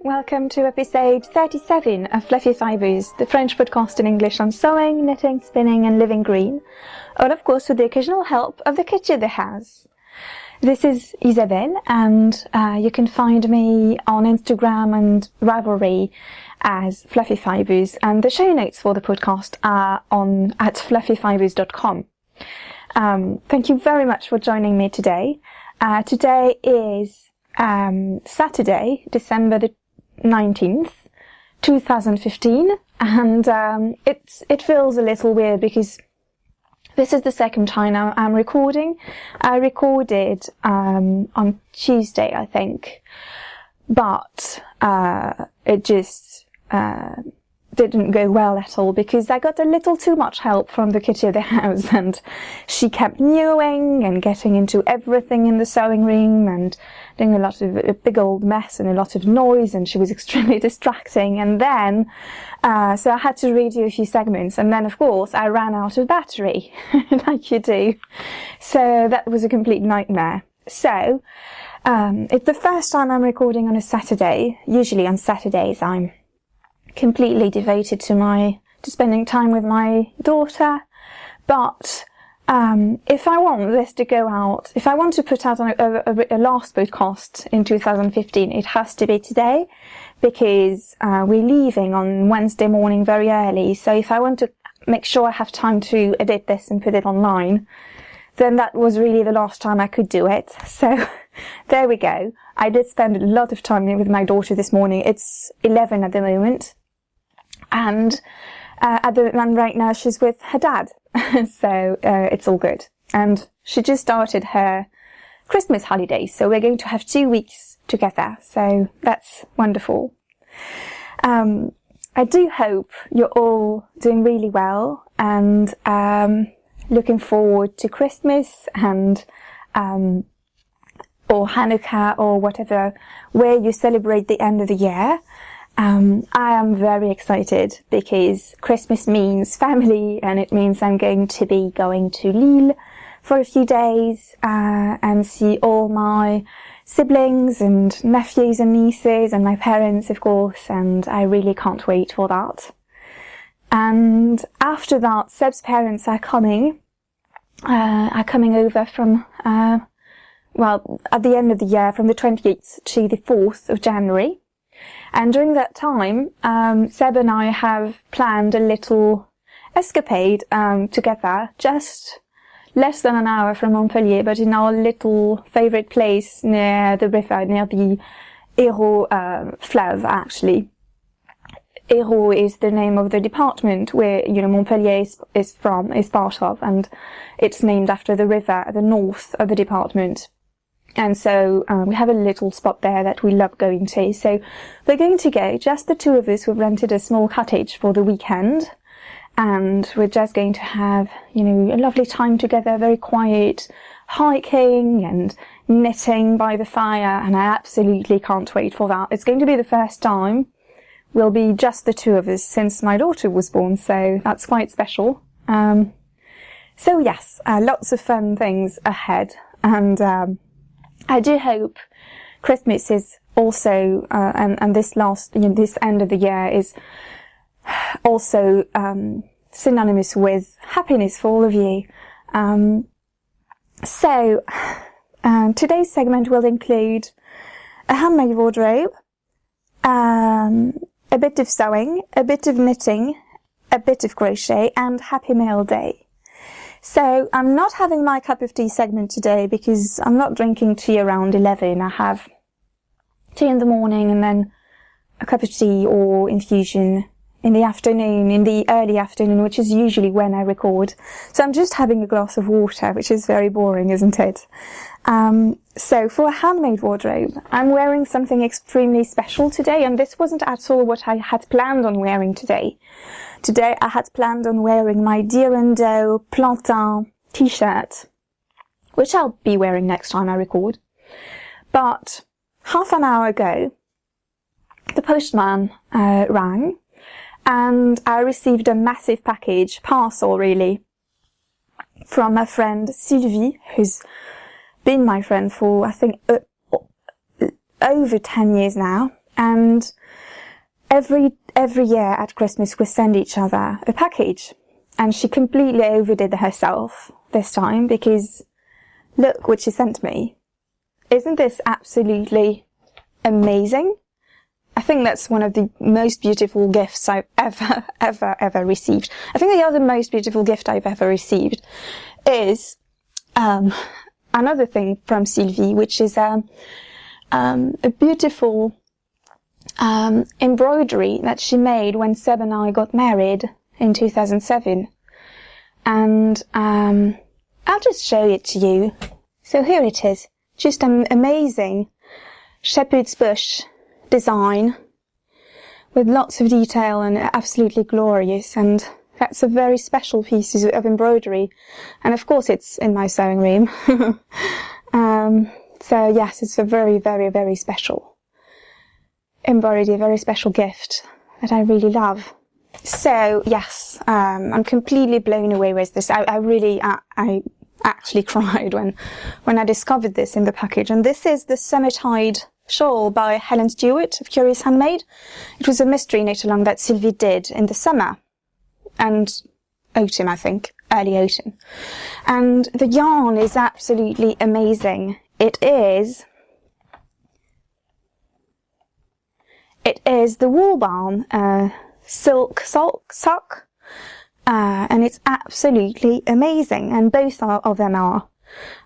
welcome to episode 37 of Fluffy Fibres, the French podcast in English on sewing, knitting, spinning and living green, and of course with the occasional help of the kitchen of the house. This is Isabelle, and you can find me on Instagram and Ravelry as Fluffy Fibres, and the show notes for the podcast are at fluffyfibres.com. Thank you very much for joining me today. Today is Saturday, December the 19th, 2015, and it feels a little weird because this is the second time I'm recording. I recorded on Tuesday, I think, but it just didn't go well at all because I got a little too much help from the kitty of the house, and she kept mewing and getting into everything in the sewing room and doing a big old mess and a lot of noise, and she was extremely distracting. And then so I had to redo a few segments, and then of course I ran out of battery like you do, so that was a complete nightmare. So it's the first time I'm recording on a Saturday. Usually on Saturdays I'm completely devoted to spending time with my daughter, but if I want this to go out, if I want to put out a last podcast in 2015, it has to be today, because we're leaving on Wednesday morning very early. So if I want to make sure I have time to edit this and put it online, then that was really the last time I could do it. So there we go. I did spend a lot of time with my daughter this morning. It's 11 at the moment, and right now she's with her dad. So it's all good. And she just started her Christmas holidays, so we're going to have 2 weeks together. So that's wonderful. I do hope you're all doing really well and looking forward to Christmas and or Hanukkah or whatever, where you celebrate the end of the year. I am very excited because Christmas means family, and it means I'm going to be going to Lille for a few days and see all my siblings and nephews and nieces and my parents, of course, and I really can't wait for that. And after that, Seb's parents are coming over from at the end of the year, from the 28th to the 4th of January. And during that time, Seb and I have planned a little escapade together, just less than an hour from Montpellier, but in our little favourite place near the river, near the Hérault fleuve, actually. Hérault is the name of the department where, Montpellier is part of, and it's named after the river at the north of the department. And so we have a little spot there that we love going to. So we're going to go, just the two of us. We've rented a small cottage for the weekend, and we're just going to have, a lovely time together, very quiet, hiking and knitting by the fire, and I absolutely can't wait for that. It's going to be the first time we'll be just the two of us since my daughter was born, so that's quite special. So yes, lots of fun things ahead, and I do hope Christmas is also, and this this end of the year is also synonymous with happiness for all of you. So today's segment will include a handmade wardrobe, a bit of sewing, a bit of knitting, a bit of crochet, and Happy Mail Day. So I'm not having my cup of tea segment today because I'm not drinking tea around 11. I have tea in the morning and then a cup of tea or infusion in the afternoon, in the early afternoon, which is usually when I record. So I'm just having a glass of water, which is very boring, isn't it? So for a handmade wardrobe, I'm wearing something extremely special today, and this wasn't at all what I had planned on wearing today. Today I had planned on wearing my Dear and Doe Plantain t-shirt, which I'll be wearing next time I record. But half an hour ago, the postman rang, and I received a massive parcel really, from my friend Sylvie, who's been my friend for, I think, over 10 years now. and every year at Christmas we send each other a package, and she completely overdid herself this time, because look what she sent me. Isn't this absolutely amazing? I think that's one of the most beautiful gifts I've ever received. I think the other most beautiful gift I've ever received is another thing from Sylvie, which is a beautiful embroidery that she made when Seb and I got married in 2007. And I'll just show it to you. So here it is. Just an amazing shepherd's bush design with lots of detail and absolutely glorious, and that's a very special piece of embroidery, and of course it's in my sewing room. So yes, it's a very, very, very special embroidery, a very special gift that I really love. So yes, I'm completely blown away with this. I actually cried when I discovered this in the package. And this is the Summertide shawl by Helen Stewart of Curious Handmade. It was a mystery knit along that Sylvie did in the summer and autumn, I think, early autumn. And the yarn is absolutely amazing. It is the Wool Barn silk sock. And it's absolutely amazing, and both of them are.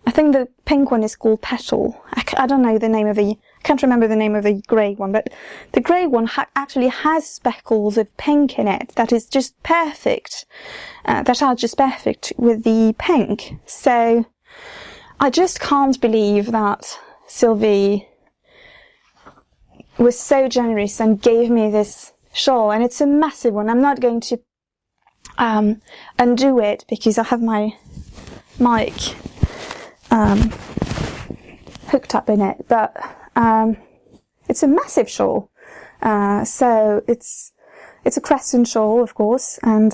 I think the pink one is called Petal. I don't know the name of I can't remember the name of the grey one, but the grey one actually has speckles of pink in it that is just perfect, that are just perfect with the pink. So I just can't believe that Sylvie was so generous and gave me this shawl, and it's a massive one. I'm not going to undo it because I have my mic hooked up in it, but it's a massive shawl. So it's a crescent shawl, of course, and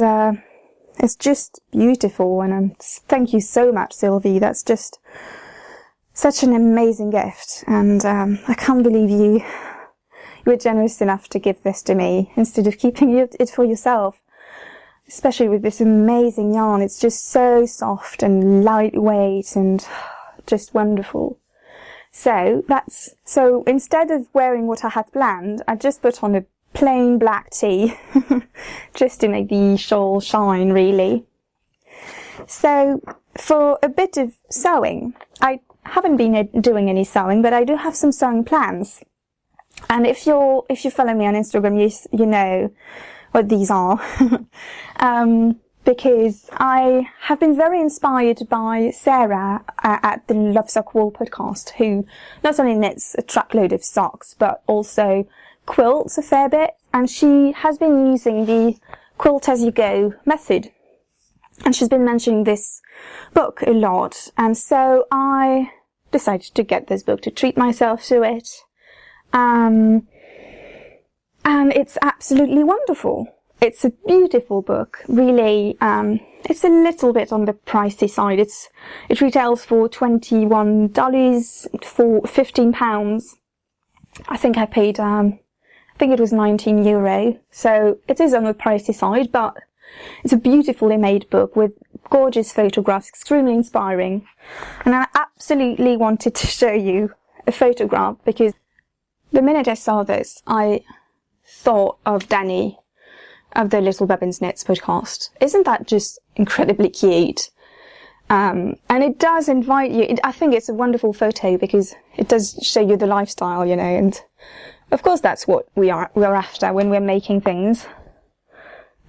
it's just beautiful. And thank you so much, Sylvie. That's just such an amazing gift, and I can't believe you were generous enough to give this to me instead of keeping it for yourself. Especially with this amazing yarn. It's just so soft and lightweight and just wonderful. So instead of wearing what I had planned, I just put on a plain black tee just to make the shawl shine, really. So for a bit of sewing, I haven't been doing any sewing, but I do have some sewing plans. And if you follow me on Instagram, you know what these are. Because I have been very inspired by Sarah at the Love Sock Wool podcast, who not only knits a truckload of socks, but also quilts a fair bit. And she has been using the quilt as you go method. And she's been mentioning this book a lot. And so I decided to get this book to treat myself to it. And it's absolutely wonderful. It's a beautiful book, really. It's a little bit on the pricey side. It retails for $21 for £15. I think I paid, I think it was €19. So it is on the pricey side, but it's a beautifully made book with gorgeous photographs, extremely inspiring. And I absolutely wanted to show you a photograph because the minute I saw this, I thought of Danny of the Little Bobbins Knits podcast. Isn't that just incredibly cute? And it does invite you. I think it's a wonderful photo because it does show you the lifestyle, you know, and of course that's what we're after when we're making things.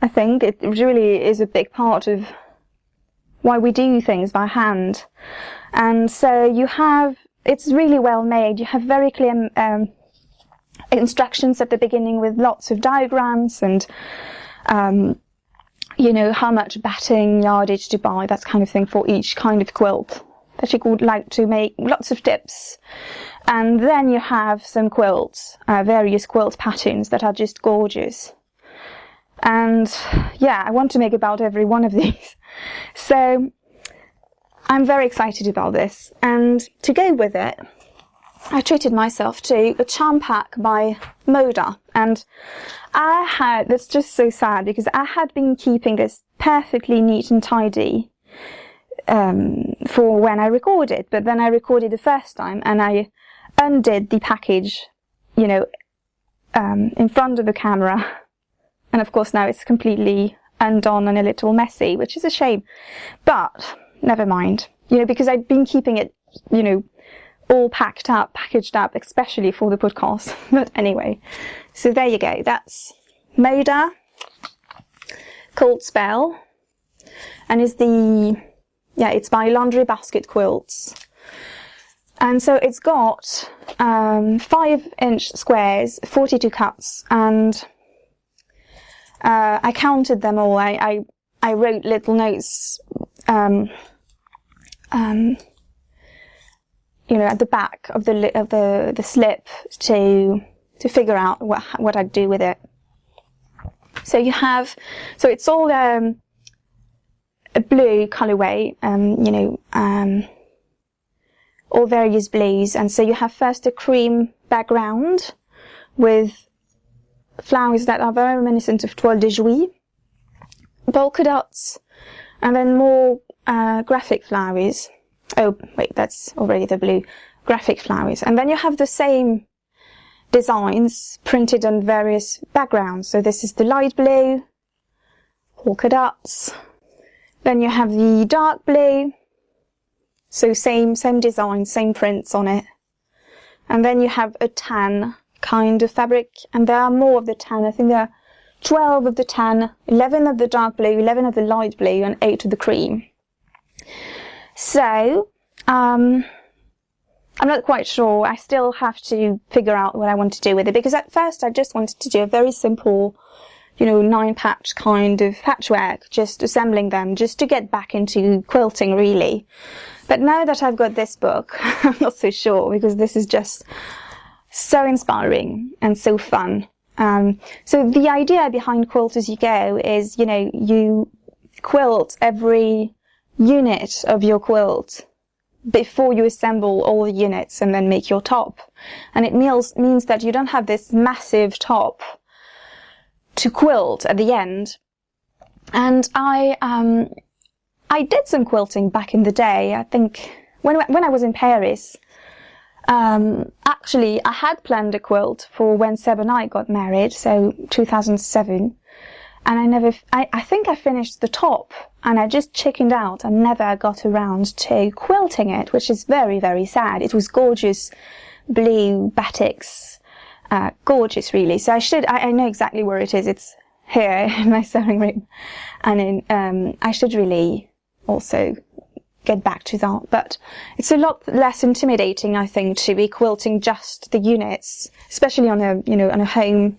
I think it really is a big part of why we do things by hand. And so it's really well made. You have very clear instructions at the beginning with lots of diagrams and you know, how much batting, yardage to buy, that kind of thing for each kind of quilt that you would like to make, lots of tips. And then you have some quilts, various quilt patterns that are just gorgeous. And yeah, I want to make about every one of these. So I'm very excited about this. And to go with it, I treated myself to a charm pack by Moda, and it's just so sad because I had been keeping this perfectly neat and tidy for when I recorded, but then I recorded the first time and I undid the package, you know, in front of the camera, and of course now it's completely undone and a little messy, which is a shame, but never mind, you know, because I'd been keeping it, you know, all packed up, packaged up, especially for the podcast. But anyway, so there you go. That's Moda, called Spell, and is it's by Laundry Basket Quilts. And so it's got 5-inch squares, 42 cuts, and I counted them all. I wrote little notes, you know, at the back of the slip to figure out what I'd do with it. So it's all a blue colorway, you know, all various blues, and so you have first a cream background with flowers that are very reminiscent of toile de Jouy, polka dots, and then more graphic flowers. Oh, wait, that's already the blue. Graphic flowers. And then you have the same designs printed on various backgrounds. So this is the light blue, polka dots. Then you have the dark blue. So same design, same prints on it. And then you have a tan kind of fabric. And there are more of the tan. I think there are 12 of the tan, 11 of the dark blue, 11 of the light blue, and 8 of the cream. So, I'm not quite sure. I still have to figure out what I want to do with it, because at first I just wanted to do a very simple, you know, 9-patch kind of patchwork, just assembling them, just to get back into quilting, really. But now that I've got this book, I'm not so sure, because this is just so inspiring and so fun. So the idea behind Quilt As You Go is, you know, you quilt every unit of your quilt before you assemble all the units and then make your top. And it means that you don't have this massive top to quilt at the end. And I did some quilting back in the day. I think when I was in Paris, actually I had planned a quilt for when Seb and I got married, so 2007. And I think I finished the top, and I just chickened out and never got around to quilting it, which is very, very sad. It was gorgeous blue batiks, gorgeous really. So I know exactly where it is. It's here in my sewing room, and I should really also get back to that. But it's a lot less intimidating, I think, to be quilting just the units, especially on a home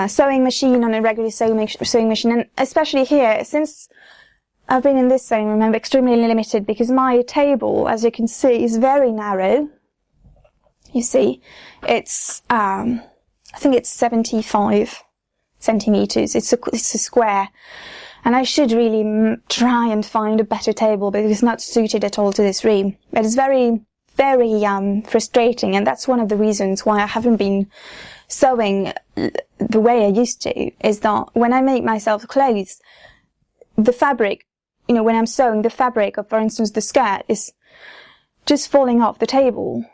sewing machine, on a regular sewing machine, and especially here, since I've been in this sewing room, I'm extremely limited because my table, as you can see, is very narrow. You see, it's I think it's 75 centimeters. It's a square, and I should really try and find a better table, but it's not suited at all to this room. But it's very, very frustrating, and that's one of the reasons why I haven't been sewing the way I used to, is that when I make myself clothes, the fabric, you know, when I'm sewing, the fabric of, for instance, the skirt is just falling off the table,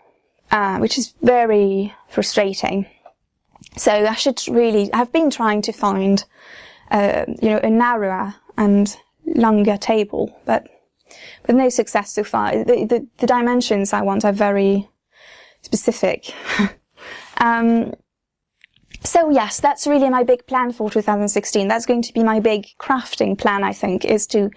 which is very frustrating. So I've been trying to find, you know, a narrower and longer table, but with no success so far. The dimensions I want are very specific. So yes, that's really my big plan for 2016. That's going to be my big crafting plan, I think, is to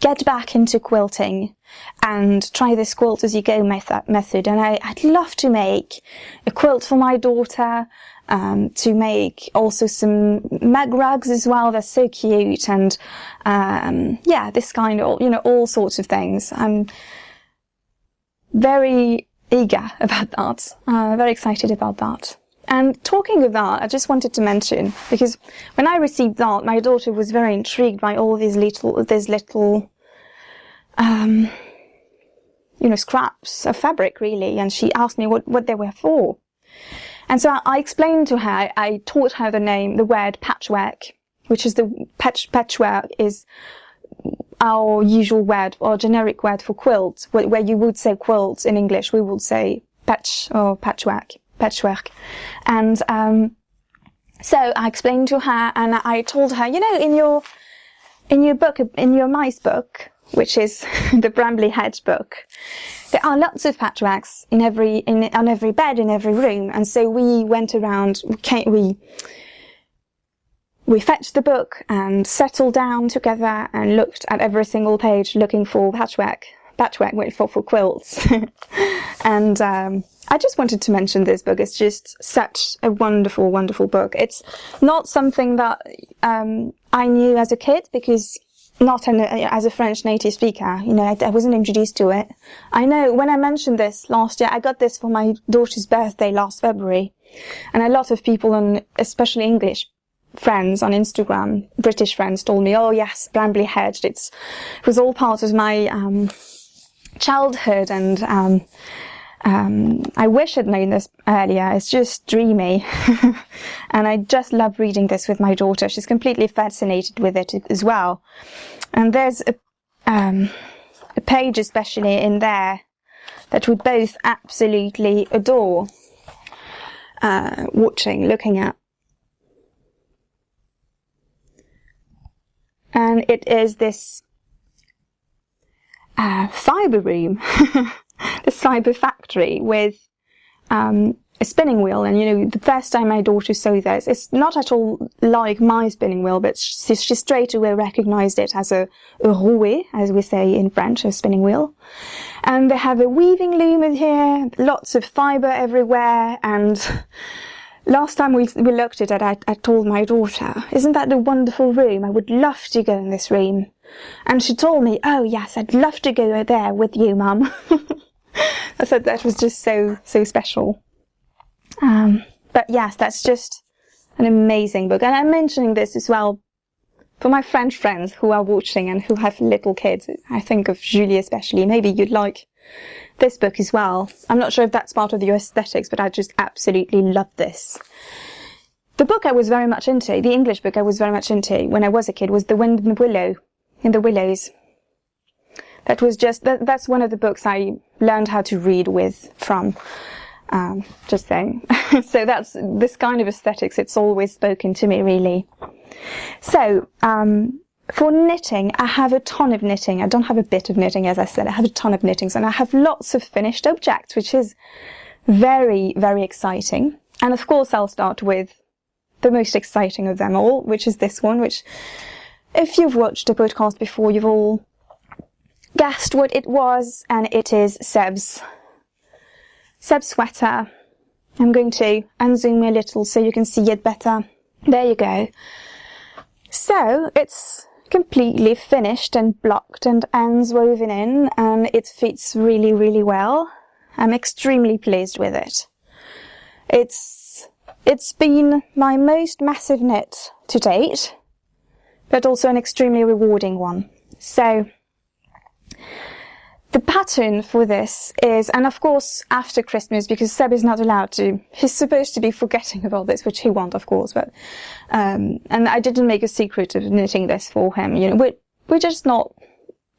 get back into quilting and try this Quilt As You Go method. And I'd love to make a quilt for my daughter, to make also some mug rugs as well. They're so cute, and yeah, this kind of, you know, all sorts of things. I'm very eager about that, very excited about that. And talking of that, I just wanted to mention, because when I received that, my daughter was very intrigued by all these little, you know, scraps of fabric really, and she asked me what they were for. And so I explained to her, I taught her the word patchwork, which is patchwork is our usual word or generic word for quilt, where you would say quilt in English, we would say patch or patchwork. And so I explained to her, and I told her, you know, in your book, in your mice book, which is the Brambly Hedge book, there are lots of patchworks on every bed, in every room. And so we went around, we fetched the book and settled down together and looked at every single page looking for patchwork for quilts. And I just wanted to mention this book. It's just such a wonderful, wonderful book. It's not something that I knew as a kid, because not as a French native speaker, you know, I wasn't introduced to it. I know when I mentioned this last year, I got this for my daughter's birthday last February, and a lot of people, especially English friends on Instagram, British friends, told me, oh yes, Brambly Hedge, it was all part of my childhood, and I wish I'd known this earlier. It's just dreamy. And I just love reading this with my daughter. She's completely fascinated with it as well. And there's a page especially in there that we both absolutely adore looking at. And it is this fibre room, this fibre factory with a spinning wheel. And, you know, the first time my daughter saw this, it's not at all like my spinning wheel, but she straight away recognized it as a rouet, as we say in French, a spinning wheel. And they have a weaving loom in here, lots of fibre everywhere. And last time we looked at it, I told my daughter, isn't that a wonderful room? I would love to go in this room. And she told me, oh yes, I'd love to go there with you, Mum. I said that was just so special. But yes, that's just an amazing book. And I'm mentioning this as well for my French friends who are watching and who have little kids. I think of Julie especially. Maybe you'd like this book as well. I'm not sure if that's part of your aesthetics, but I just absolutely love this. The book I was very much into, the English book I was very much into when I was a kid, was The Wind and the Willows. That was that's one of the books I learned how to read from. Just saying. So that's this kind of aesthetics. It's always spoken to me, really. So, for knitting, I have a ton of knitting. I don't have a bit of knitting, as I said. I have a ton of knittings, and I have lots of finished objects, which is very, very exciting. And of course, I'll start with the most exciting of them all, which is this one, which, if you've watched the podcast before, you've all guessed what it was, and it is Seb's sweater. I'm going to unzoom a little so you can see it better. There you go. So it's completely finished and blocked and ends woven in, and it fits really, really well. I'm extremely pleased with it. It's been my most massive knit to date, but also an extremely rewarding one. So the pattern for this is, and of course after Christmas, because Seb is not allowed to, he's supposed to be forgetting about this, which he won't, of course, but, and I didn't make a secret of knitting this for him, you know, we're just not,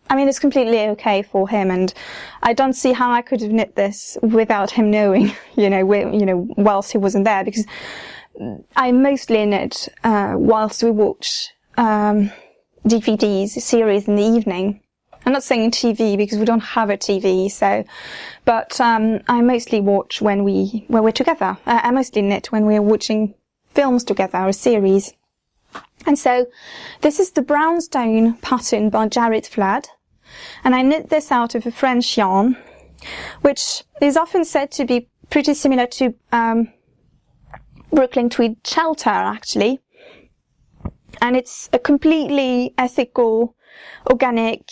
I mean, it's completely okay for him, and I don't see how I could have knit this without him knowing, whilst he wasn't there, because I mostly knit, whilst we watch, DVDs, series in the evening. I'm not saying TV because we don't have a TV, so, but I mostly watch when we're together. I mostly knit when we're watching films together or a series. And so this is the Brownstone pattern by Jared Flood, and I knit this out of a French yarn, which is often said to be pretty similar to Brooklyn Tweed Shelter, actually. And it's a completely ethical, organic,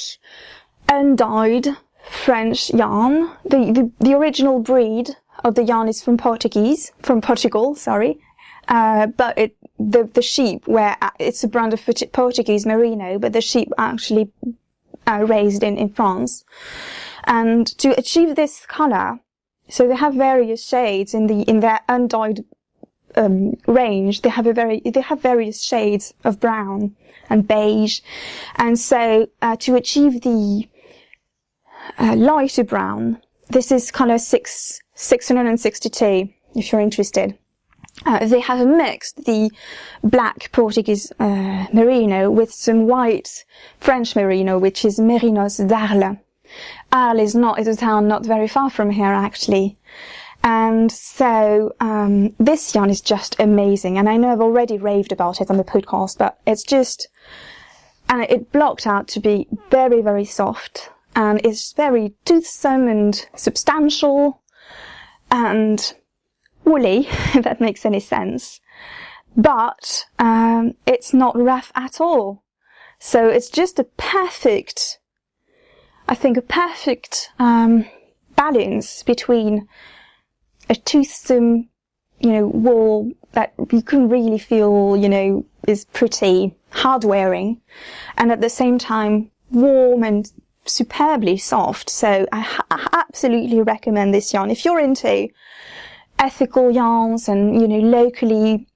undyed French yarn. The original breed of the yarn is from Portugal, sorry. But the sheep it's a brand of Portuguese merino, but the sheep are actually raised in France. And to achieve this colour, so they have various shades in their undyed range. They have various shades of brown and beige, and so to achieve the lighter brown, this is colour 662, if you're interested. They have mixed the black Portuguese merino with some white French merino, which is Mérinos d'Arles. Arles is a town not very far from here, actually. And so this yarn is just amazing, and I know I've already raved about it on the podcast, but it's just, and it blocked out to be very, very soft, and it's very toothsome and substantial and woolly, if that makes any sense. But it's not rough at all. So it's just a perfect, I think, a perfect balance between a toothsome, wool that you can really feel, is pretty hard wearing, and at the same time warm and superbly soft. So I absolutely recommend this yarn if you're into ethical yarns and locally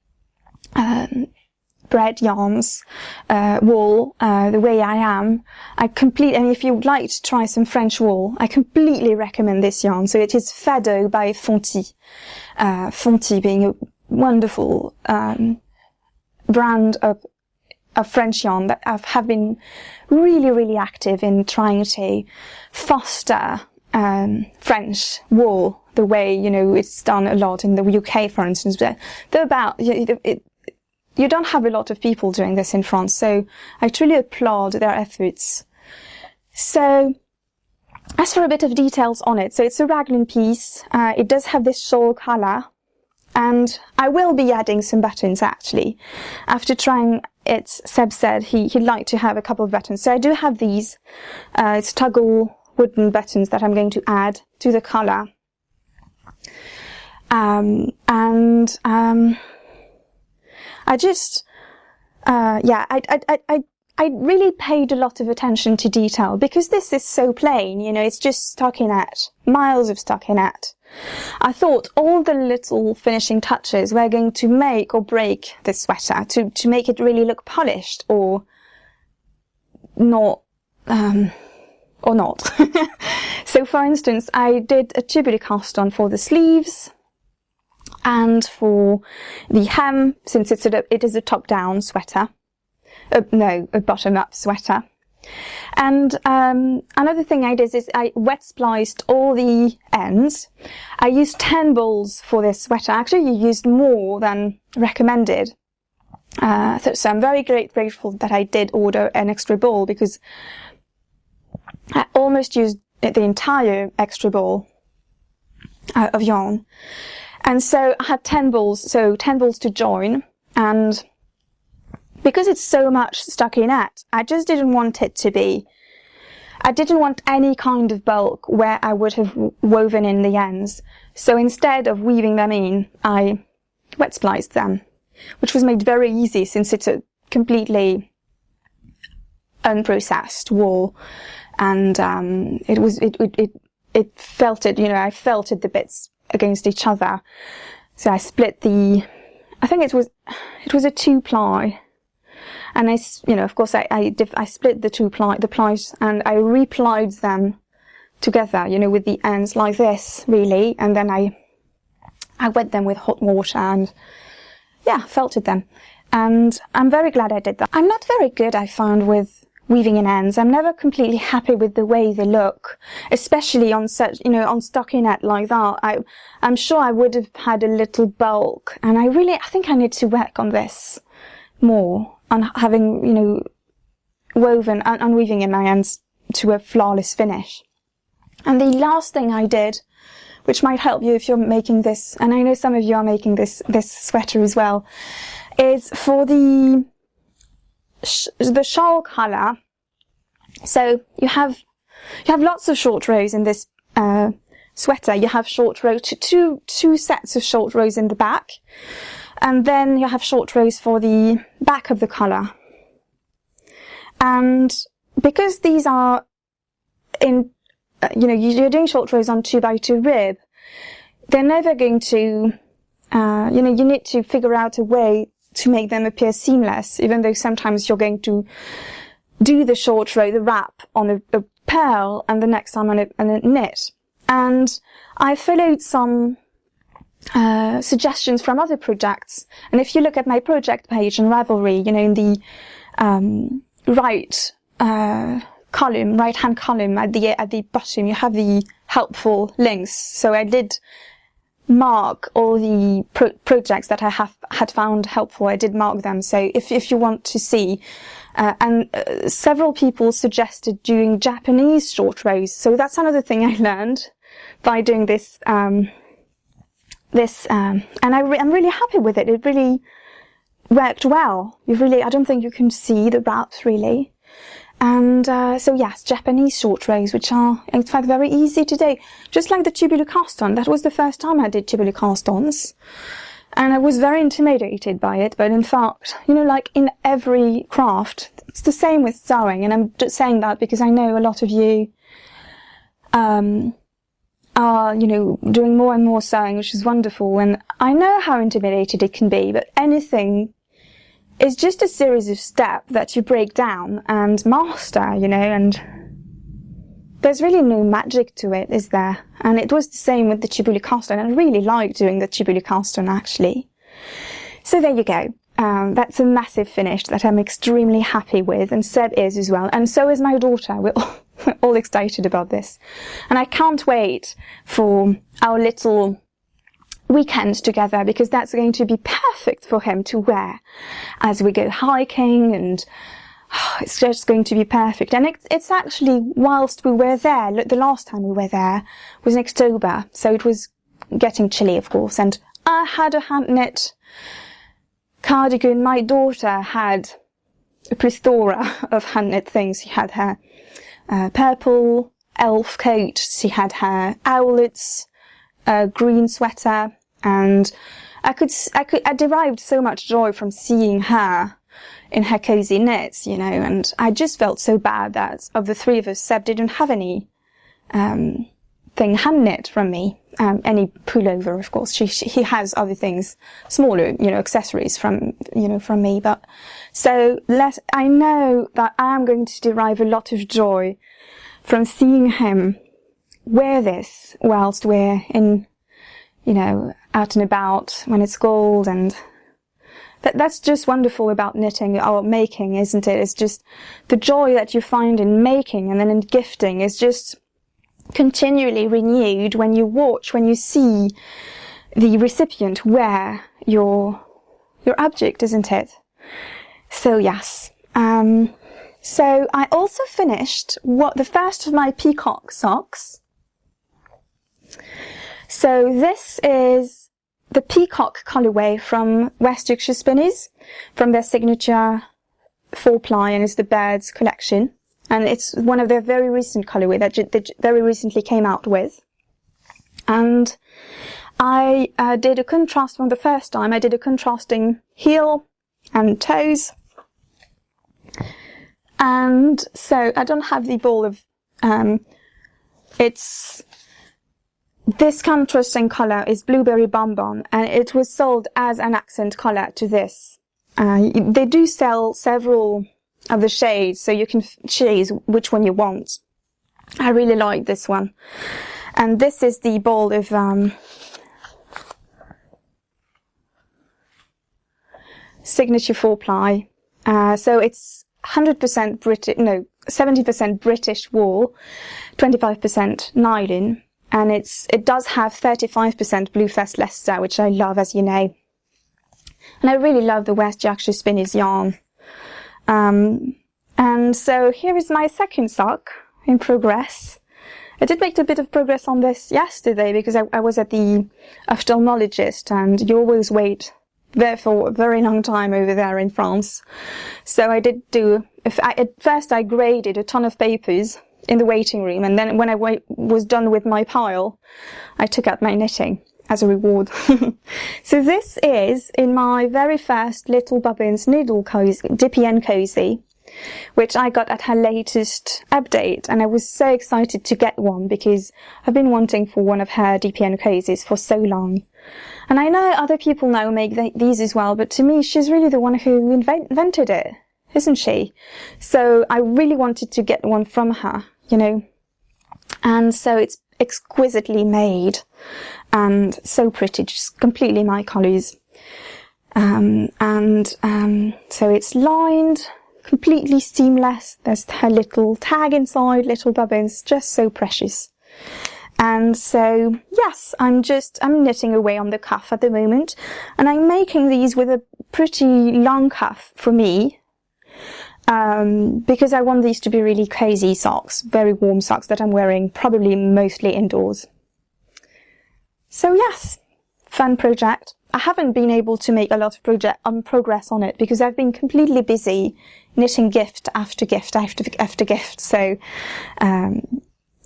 bred yarns, wool, the way I am. And if you would like to try some French wool, I completely recommend this yarn. So it is Fado by Fonty. Fonty being a wonderful brand of French yarn that have been really, really active in trying to foster French wool the way, it's done a lot in the UK, for instance. But you don't have a lot of people doing this in France, so I truly applaud their efforts. So, as for a bit of details on it, so it's a raglan piece. It does have this shawl colour, and I will be adding some buttons, actually. After trying it, Seb said he'd like to have a couple of buttons. So I do have these. It's toggle wooden buttons that I'm going to add to the colour. I just, I really paid a lot of attention to detail, because this is so plain, it's just stockinette, miles of stockinette. I thought all the little finishing touches were going to make or break this sweater, to make it really look polished or not, So for instance, I did a tubular cast on for the sleeves, and for the hem, since it is a top-down sweater. A bottom-up sweater. And another thing I did is I wet spliced all the ends. I used 10 balls for this sweater. Actually, you used more than recommended. So I'm very grateful that I did order an extra ball, because I almost used the entire extra ball of yarn. And so I had 10 balls, so 10 balls to join, and because it's so much stockinette, I just didn't want it to be, I didn't want any kind of bulk where I would have woven in the ends. So instead of weaving them in, I wet spliced them, which was made very easy since it's a completely unprocessed wool, and it felted, I felted the bits against each other. So I split I think it was a 2-ply, and of course I split the plies, and I replied them together, with the ends like this, really, and then I wet them with hot water and felted them, and I'm very glad I did that. I'm not very good, I found, with weaving in ends. I'm never completely happy with the way they look, especially on such, on stockinette like that. I'm sure I would have had a little bulk, and I think I need to work on this more, on having, woven and weaving in my ends to a flawless finish. And the last thing I did, which might help you if you're making this, and I know some of you are making this sweater as well, is for the shawl colour. So you have lots of short rows in this sweater. You have short row two sets of short rows in the back, and then you have short rows for the back of the colour. And because these are in you know, you're doing short rows on 2x2 rib, they're never going to, you know, you need to figure out a way to make them appear seamless, even though sometimes you're going to do the short row, the wrap, on a purl, and the next time on a knit. And I followed some suggestions from other projects, and if you look at my project page on Ravelry, you know, in the right hand column at the bottom, you have the helpful links. So I did mark all the projects that I had found helpful. I did mark them. So if you want to see, and several people suggested doing Japanese short rows. So that's another thing I learned by doing this. And I'm really happy with it. It really worked well. I don't think you can see the wraps really. And so yes, Japanese short rows, which are in fact very easy to do, just like the tubular cast-on. That was the first time I did tubular cast-ons, and I was very intimidated by it. But in fact, you know, like in every craft, it's the same with sewing. And I'm just saying that because I know a lot of you are, you know, doing more and more sewing, which is wonderful. And I know how intimidated it can be, but anything is just a series of steps that you break down and master, you know, and there's really no magic to it, is there? And it was the same with the tubular cast-on. I really like doing the tubular cast-on, actually. So there you go. That's a massive finish that I'm extremely happy with, and Seb is as well, and so is my daughter. We're all excited about this. And I can't wait for our little weekend together, because that's going to be perfect for him to wear as we go hiking, and it's just going to be perfect. And it's actually, whilst we were there, the last time we were there was in October, so it was getting chilly, of course, and I had a hand knit cardigan. My daughter had a plethora of hand knit things. She had her purple elf coat, she had her owlets, a green sweater, and I derived so much joy from seeing her in her cozy knits, you know, and I just felt so bad that of the three of us, Seb didn't have any thing hand knit from me, any pullover, of course. He has other things, smaller, you know, accessories from me, but so I know that I'm going to derive a lot of joy from seeing him wear this whilst we're in, you know, out and about when it's cold. And that's just wonderful about knitting or making, isn't it? It's just the joy that you find in making and then in gifting is just continually renewed when you see the recipient wear your object, isn't it? So yes. So I also finished the first of my peacock socks. So this is the peacock colourway from West Yorkshire Spinneys, from their signature 4-ply, and it's the Birds collection. And it's one of their very recent colourway that they very recently came out with. And I did a contrast from the first time. I did a contrasting heel and toes. And so I don't have the ball of, this contrasting colour is Blueberry Bonbon, and it was sold as an accent colour to this. They do sell several of the shades, so you can choose which one you want. I really like this one. And this is the ball of signature 4-ply. So it's 100% British, no, 70% British wool, 25% nylon. And it does have 35% Blue Fest Leicester, which I love, as you know. And I really love the West Yorkshire Spinneys yarn. And so here is my second sock in progress. I did make a bit of progress on this yesterday because I was at the ophthalmologist, and you always wait there for a very long time over there in France. So I did at first I graded a ton of papers in the waiting room, and then when I was done with my pile, I took out my knitting as a reward. So this is in my very first Little Bobbins Needle Cozy, Dippy and Cozy. which I got at her latest update, and I was so excited to get one because I've been wanting for one of her DPN cases for so long. And I know other people now make these as well, but to me she's really the one who invented it, isn't she? So I really wanted to get one from her, you know. And so it's exquisitely made and so pretty, just completely my colours. So it's lined, completely seamless. There's her little tag inside, little bobbins, just so precious. And so, yes, I'm knitting away on the cuff at the moment, and I'm making these with a pretty long cuff for me, because I want these to be really cozy socks, very warm socks that I'm wearing probably mostly indoors. So yes, fun project. I haven't been able to make a lot of progress on it because I've been completely busy knitting gift after gift after gift. So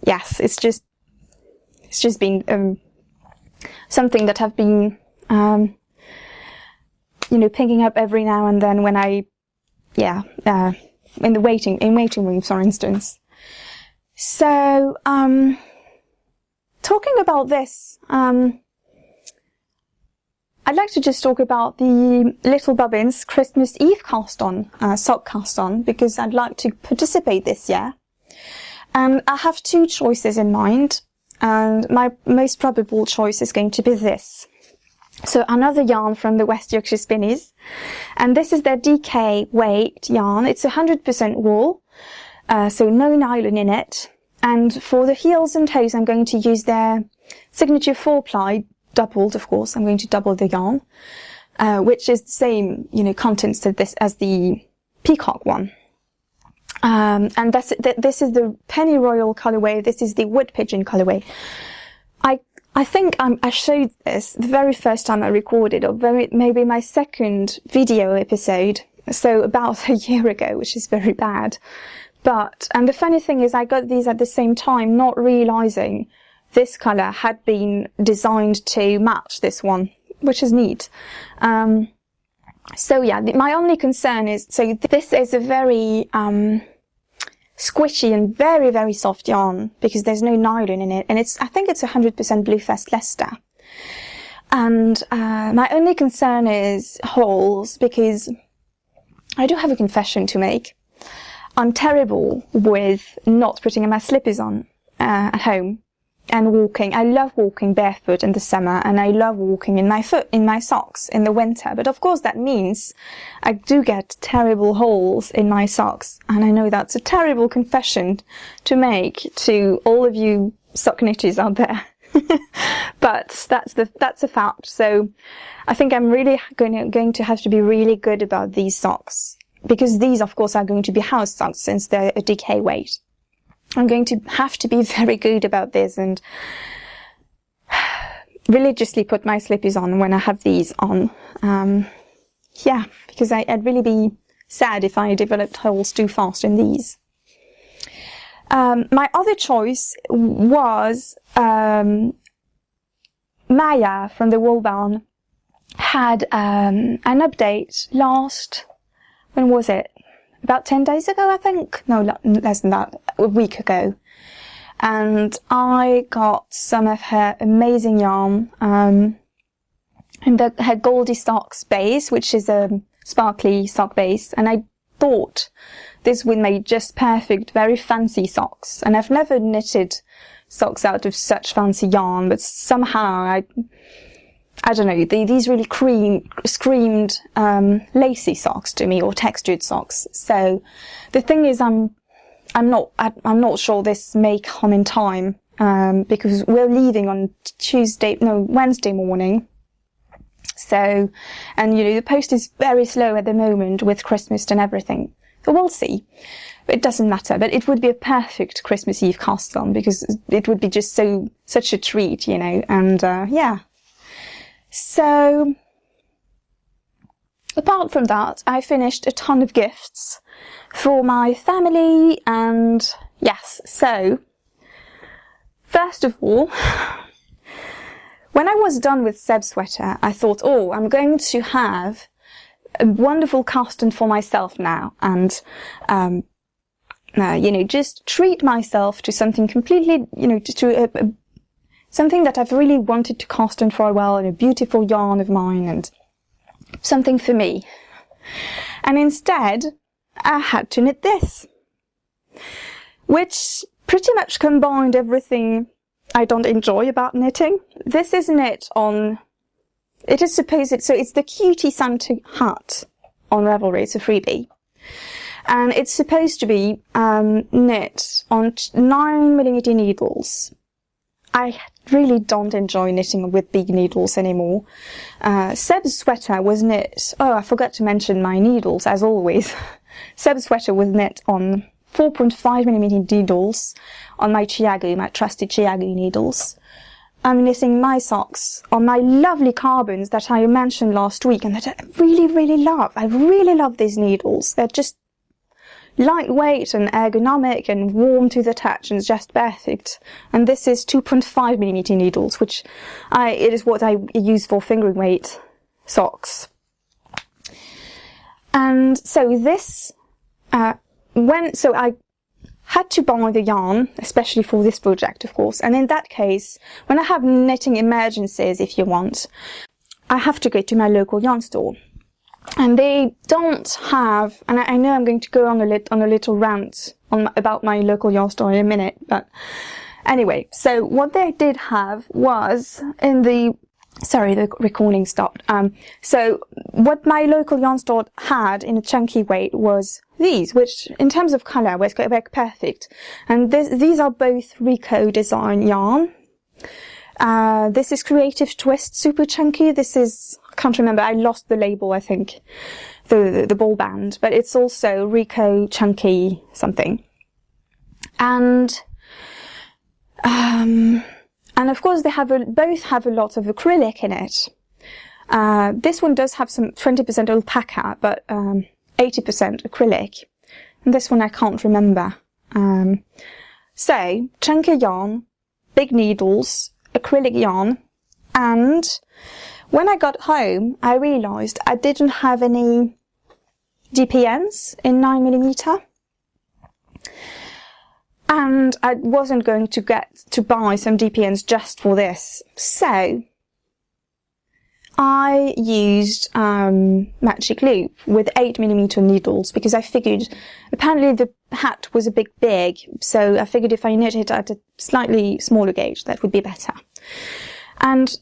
yes, it's just been something that I've been you know, picking up every now and then when I in waiting rooms, for instance. So talking about this, I'd like to just talk about the Little Bobbins Christmas Eve cast-on, sock cast-on, because I'd like to participate this year. And I have two choices in mind, and my most probable choice is going to be this. So another yarn from the West Yorkshire Spinneys, and this is their DK weight yarn. It's 100% wool, so no nylon in it. And for the heels and toes, I'm going to use their signature 4-ply, doubled, of course. I'm going to double the yarn, which is the same, you know, contents to this as the peacock one. And this is the pennyroyal colourway. This is the wood pigeon colourway. I think I showed this the very first time I recorded, or maybe my second video episode, so about a year ago, which is very bad. And the funny thing is I got these at the same time, not realising this colour had been designed to match this one, which is neat. So yeah, my only concern is, so this is a very squishy and very, very soft yarn because there's no nylon in it, and I think it's 100% Bluefest Leicester. And my only concern is holes, because I do have a confession to make. I'm terrible with not putting my slippers on at home and walking. I love walking barefoot in the summer, and I love walking in my socks in the winter. But of course that means I do get terrible holes in my socks, and I know that's a terrible confession to make to all of you sock knitters out there. But that's a fact. So I think I'm really going to have to be really good about these socks, because these of course are going to be house socks since they're a DK weight. I'm going to have to be very good about this and religiously put my slippers on when I have these on. Yeah, because I'd really be sad if I developed holes too fast in these. My other choice was Maya from the Wool Barn had an update when was it? About 10 days ago, I think. No, less than that, a week ago. And I got some of her amazing yarn, in her Goldie Socks base, which is a sparkly sock base. And I thought this would make just perfect, very fancy socks. And I've never knitted socks out of such fancy yarn, but somehow I don't know, these really screamed lacy socks to me, or textured socks. So the thing is, I'm not sure this may come in time, because we're leaving on Wednesday morning. So, and you know, the post is very slow at the moment with Christmas and everything. So we'll see. It doesn't matter, but it would be a perfect Christmas Eve cast on, because it would be just such a treat, you know, and yeah. So, apart from that, I finished a ton of gifts for my family, and yes, so, first of all, when I was done with Seb's sweater, I thought, oh, I'm going to have a wonderful custom for myself now, and you know, just treat myself to something completely, you know, to something that I've really wanted to cast on for a while, and a beautiful yarn of mine, and something for me. And instead, I had to knit this, which pretty much combined everything I don't enjoy about knitting. This is knit on, it is supposed, so it's the Cutie Santa hat on Ravelry, it's a freebie. And it's supposed to be knit on 9mm needles. I really don't enjoy knitting with big needles anymore. Seb's sweater was knit, oh, I forgot to mention my needles, as always. Seb's sweater was knit on 4.5mm needles on my Chiago, my trusted Chiago needles. I'm knitting my socks on my lovely carbons that I mentioned last week, and that I really, really love. I really love these needles. They're just lightweight and ergonomic and warm to the touch, and it's just perfect. And this is 2.5mm needles, which it is what I use for fingering weight socks. And so this, so I had to buy the yarn, especially for this project, of course. And in that case, when I have knitting emergencies, if you want, I have to go to my local yarn store. And they don't have, and I know I'm going to go on a little rant about my local yarn store in a minute, but anyway, so what they did have was in the, sorry, the recording stopped. So what my local yarn store had in a chunky weight was these, which in terms of colour were perfect. And these are both Rico design yarn. This is Creative Twist Super Chunky. This is, I can't remember, I lost the label, I think, the ball band, but it's also Rico Chunky something. And of course they have both have a lot of acrylic in it. This one does have some 20% alpaca, but 80% acrylic. And this one I can't remember. So, chunky yarn, big needles, acrylic yarn, and when I got home I realised I didn't have any DPNs in 9mm, and I wasn't going to buy some DPNs just for this, so I used Magic Loop with 8mm needles, because I figured apparently the hat was a bit big, so I figured if I knit it at a slightly smaller gauge that would be better. And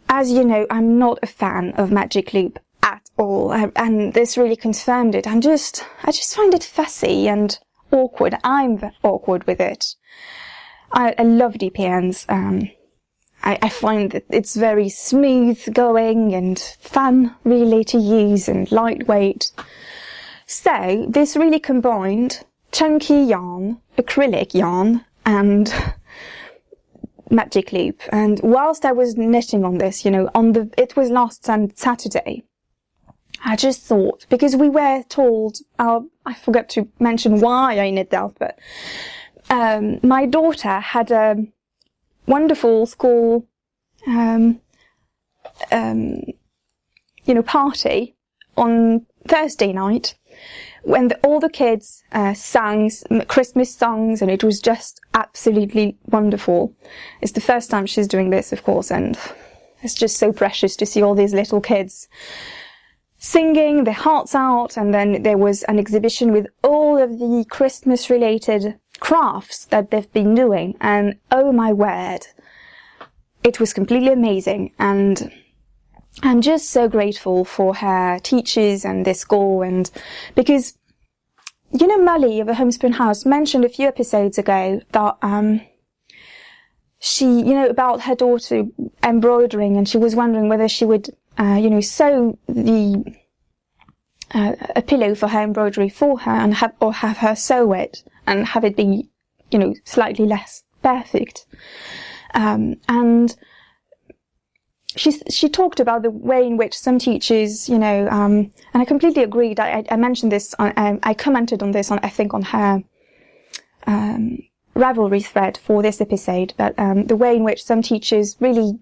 as you know, I'm not a fan of Magic Loop at all, and this really confirmed it. I just find it fussy and awkward. I'm awkward with it. I love DPNs. I find that it's very smooth going and fun really to use and lightweight. So this really combined chunky yarn, acrylic yarn, and Magic Loop. And whilst I was knitting on this, you know, it was last Saturday, I just thought, because we were told, I forgot to mention why I knit that, but my daughter had a wonderful school, you know, party on Thursday night, when all the kids sang Christmas songs, and it was just absolutely wonderful. It's the first time she's doing this, of course, and it's just so precious to see all these little kids singing their hearts out. And then there was an exhibition with all of the Christmas related crafts that they've been doing, and oh my word, it was completely amazing. And I'm just so grateful for her teachers and this school, and because, you know, Molly of the Homespun House mentioned a few episodes ago that she, you know, about her daughter embroidering, and she was wondering whether she would you know, sew a pillow for her embroidery for her, and have her sew it and have it be, you know, slightly less perfect. And she talked about the way in which some teachers, you know, and I completely agreed. I mentioned this, I commented on this I think on her Ravelry thread for this episode, but the way in which some teachers really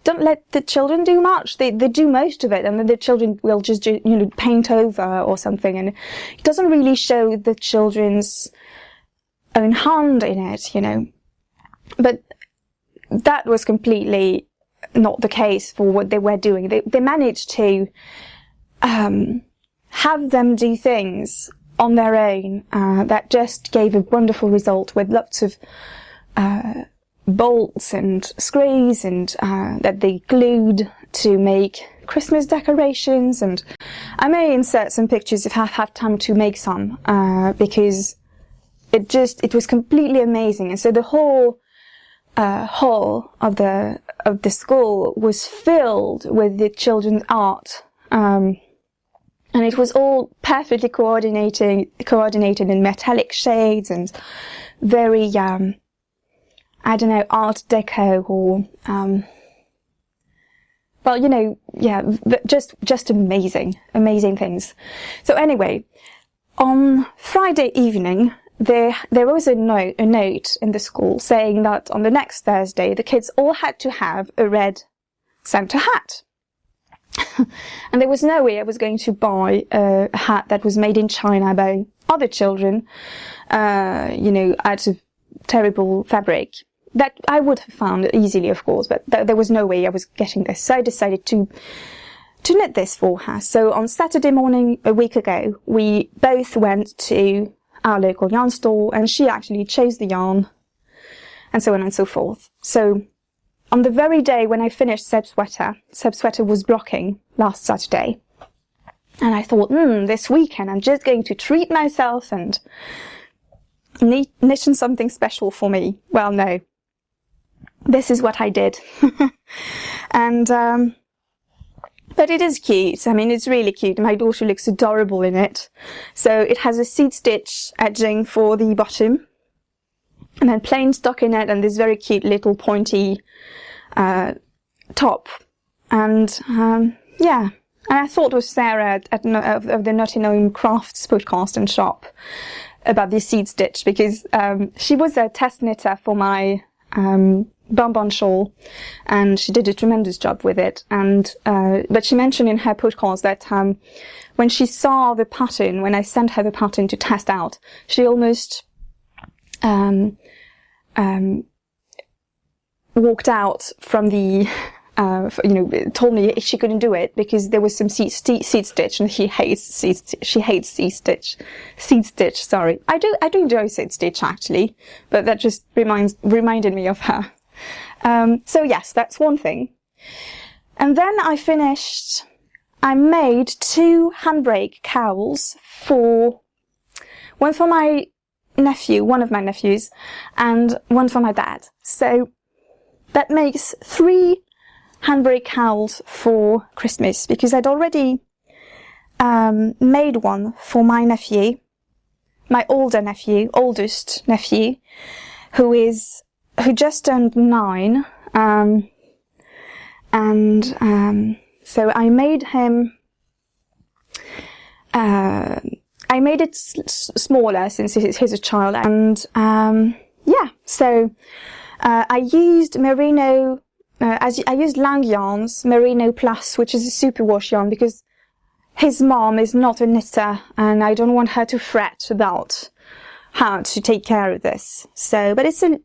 don't let the children do much. They do most of it, and then the children will just, you know, paint over or something, and it doesn't really show the children's own hand in it, you know. But that was completely not the case for what they were doing. They managed to have them do things on their own that just gave a wonderful result, with lots of bolts and screws and that they glued to make Christmas decorations. And I may insert some pictures if I have time to make some, because it was completely amazing. And so the whole hall of the school was filled with the children's art, and it was all perfectly coordinated in metallic shades and very I don't know, Art Deco, or well, you know, yeah, just amazing things. So anyway, on Friday evening, there was a note in the school saying that on the next Thursday the kids all had to have a red Santa hat. And there was no way I was going to buy a hat that was made in China by other children, you know, out of terrible fabric that I would have found easily, of course, but there was no way I was getting this. So I decided to knit this for her. So on Saturday morning a week ago, we both went to our local yarn store, and she actually chose the yarn, and so on and so forth. So on the very day when I finished Seb's sweater was blocking last Saturday, and I thought, this weekend I'm just going to treat myself and knitting something special for me. Well, no. This is what I did. And but it is cute. I mean, it's really cute. My daughter looks adorable in it. So it has a seed stitch edging for the bottom, and then plain stockinette, and this very cute little pointy top. And yeah, and I thought of Sarah of the Nottingham Crafts podcast and shop about the seed stitch, because she was a test knitter for my bonbon shawl, and she did a tremendous job with it. And but she mentioned in her podcast that when she saw the pattern, when I sent her the pattern to test out, she almost walked out from the you know, told me she couldn't do it because there was some seed stitch, and she hates seed stitch. Sorry, I do enjoy seed stitch actually, but that just reminded me of her. So yes, that's one thing. And then I made 2 handbrake cowls, one for my nephew, one of my nephews, and one for my dad. So that makes 3 handbrake cowls for Christmas, because I'd already made one for my nephew, my oldest nephew, who just turned 9, so I made him. I made it smaller since he's a child, and yeah. So I used merino. I used Lang Yarns Merino Plus, which is a superwash yarn, because his mom is not a knitter, and I don't want her to fret about how to take care of this. So, but it's a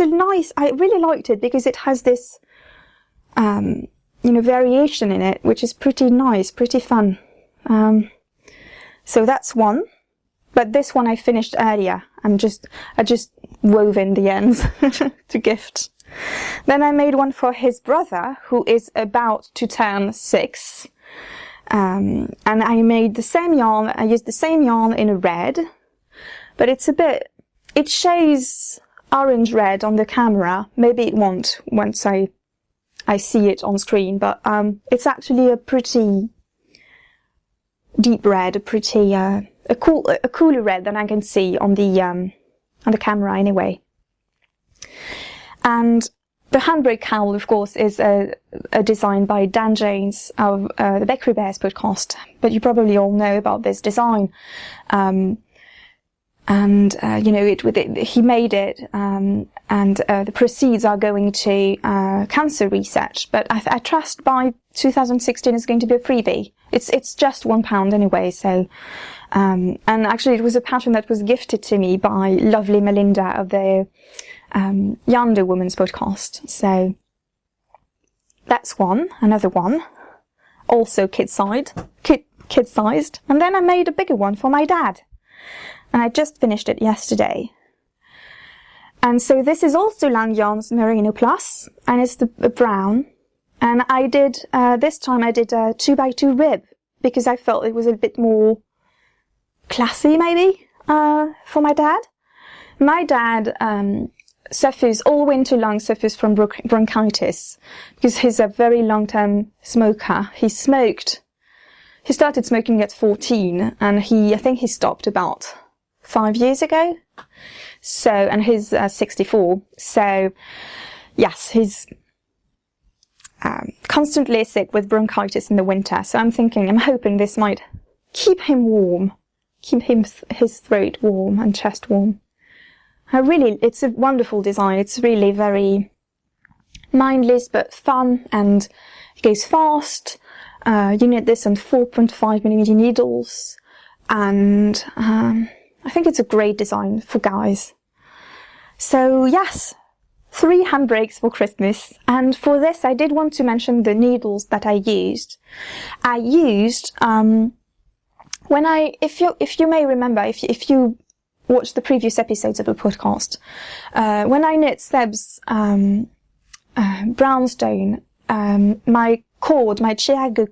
nice. I really liked it because it has this, you know, variation in it, which is pretty nice, pretty fun. So that's one. But this one I finished earlier. I just wove in the ends to gift. Then I made one for his brother, who is about to turn 6. And I made the same yarn. I used the same yarn in a red, but it shows orange red on the camera. Maybe it won't once I see it on screen, but it's actually a pretty deep red, a cooler red than I can see on the camera anyway. And the handbrake cowl, of course, is a design by Dan James of the Bakery Bears podcast, but you probably all know about this design. and you know, he made it, and the proceeds are going to cancer research. But I trust by 2016 it's going to be a freebie. It's just £1 anyway. So, and actually it was a pattern that was gifted to me by lovely Melinda of the Yonder Woman's podcast. So that's another one, also kid-sized. And then I made a bigger one for my dad, and I just finished it yesterday. And so this is also Lang Yarns Merino Plus, and it's the brown. And I did, this time I did a 2x2 rib, because I felt it was a bit more classy, maybe, for my dad. My dad suffers, all winter long suffers from bronchitis, because he's a very long-term smoker. He started smoking at 14, and I think he stopped about 5 years ago. So, and he's 64. So, yes, he's constantly sick with bronchitis in the winter. So I'm hoping this might keep him warm, his throat warm and chest warm. It's a wonderful design. It's really very mindless but fun, and it goes fast. You knit this on 4.5mm needles, and I think it's a great design for guys. So yes, 3 handbrakes for Christmas. And for this I did want to mention the needles that I used. I used if you may remember, if you watch the previous episodes of the podcast, when I knit Seb's brownstone, my cord, my Chiago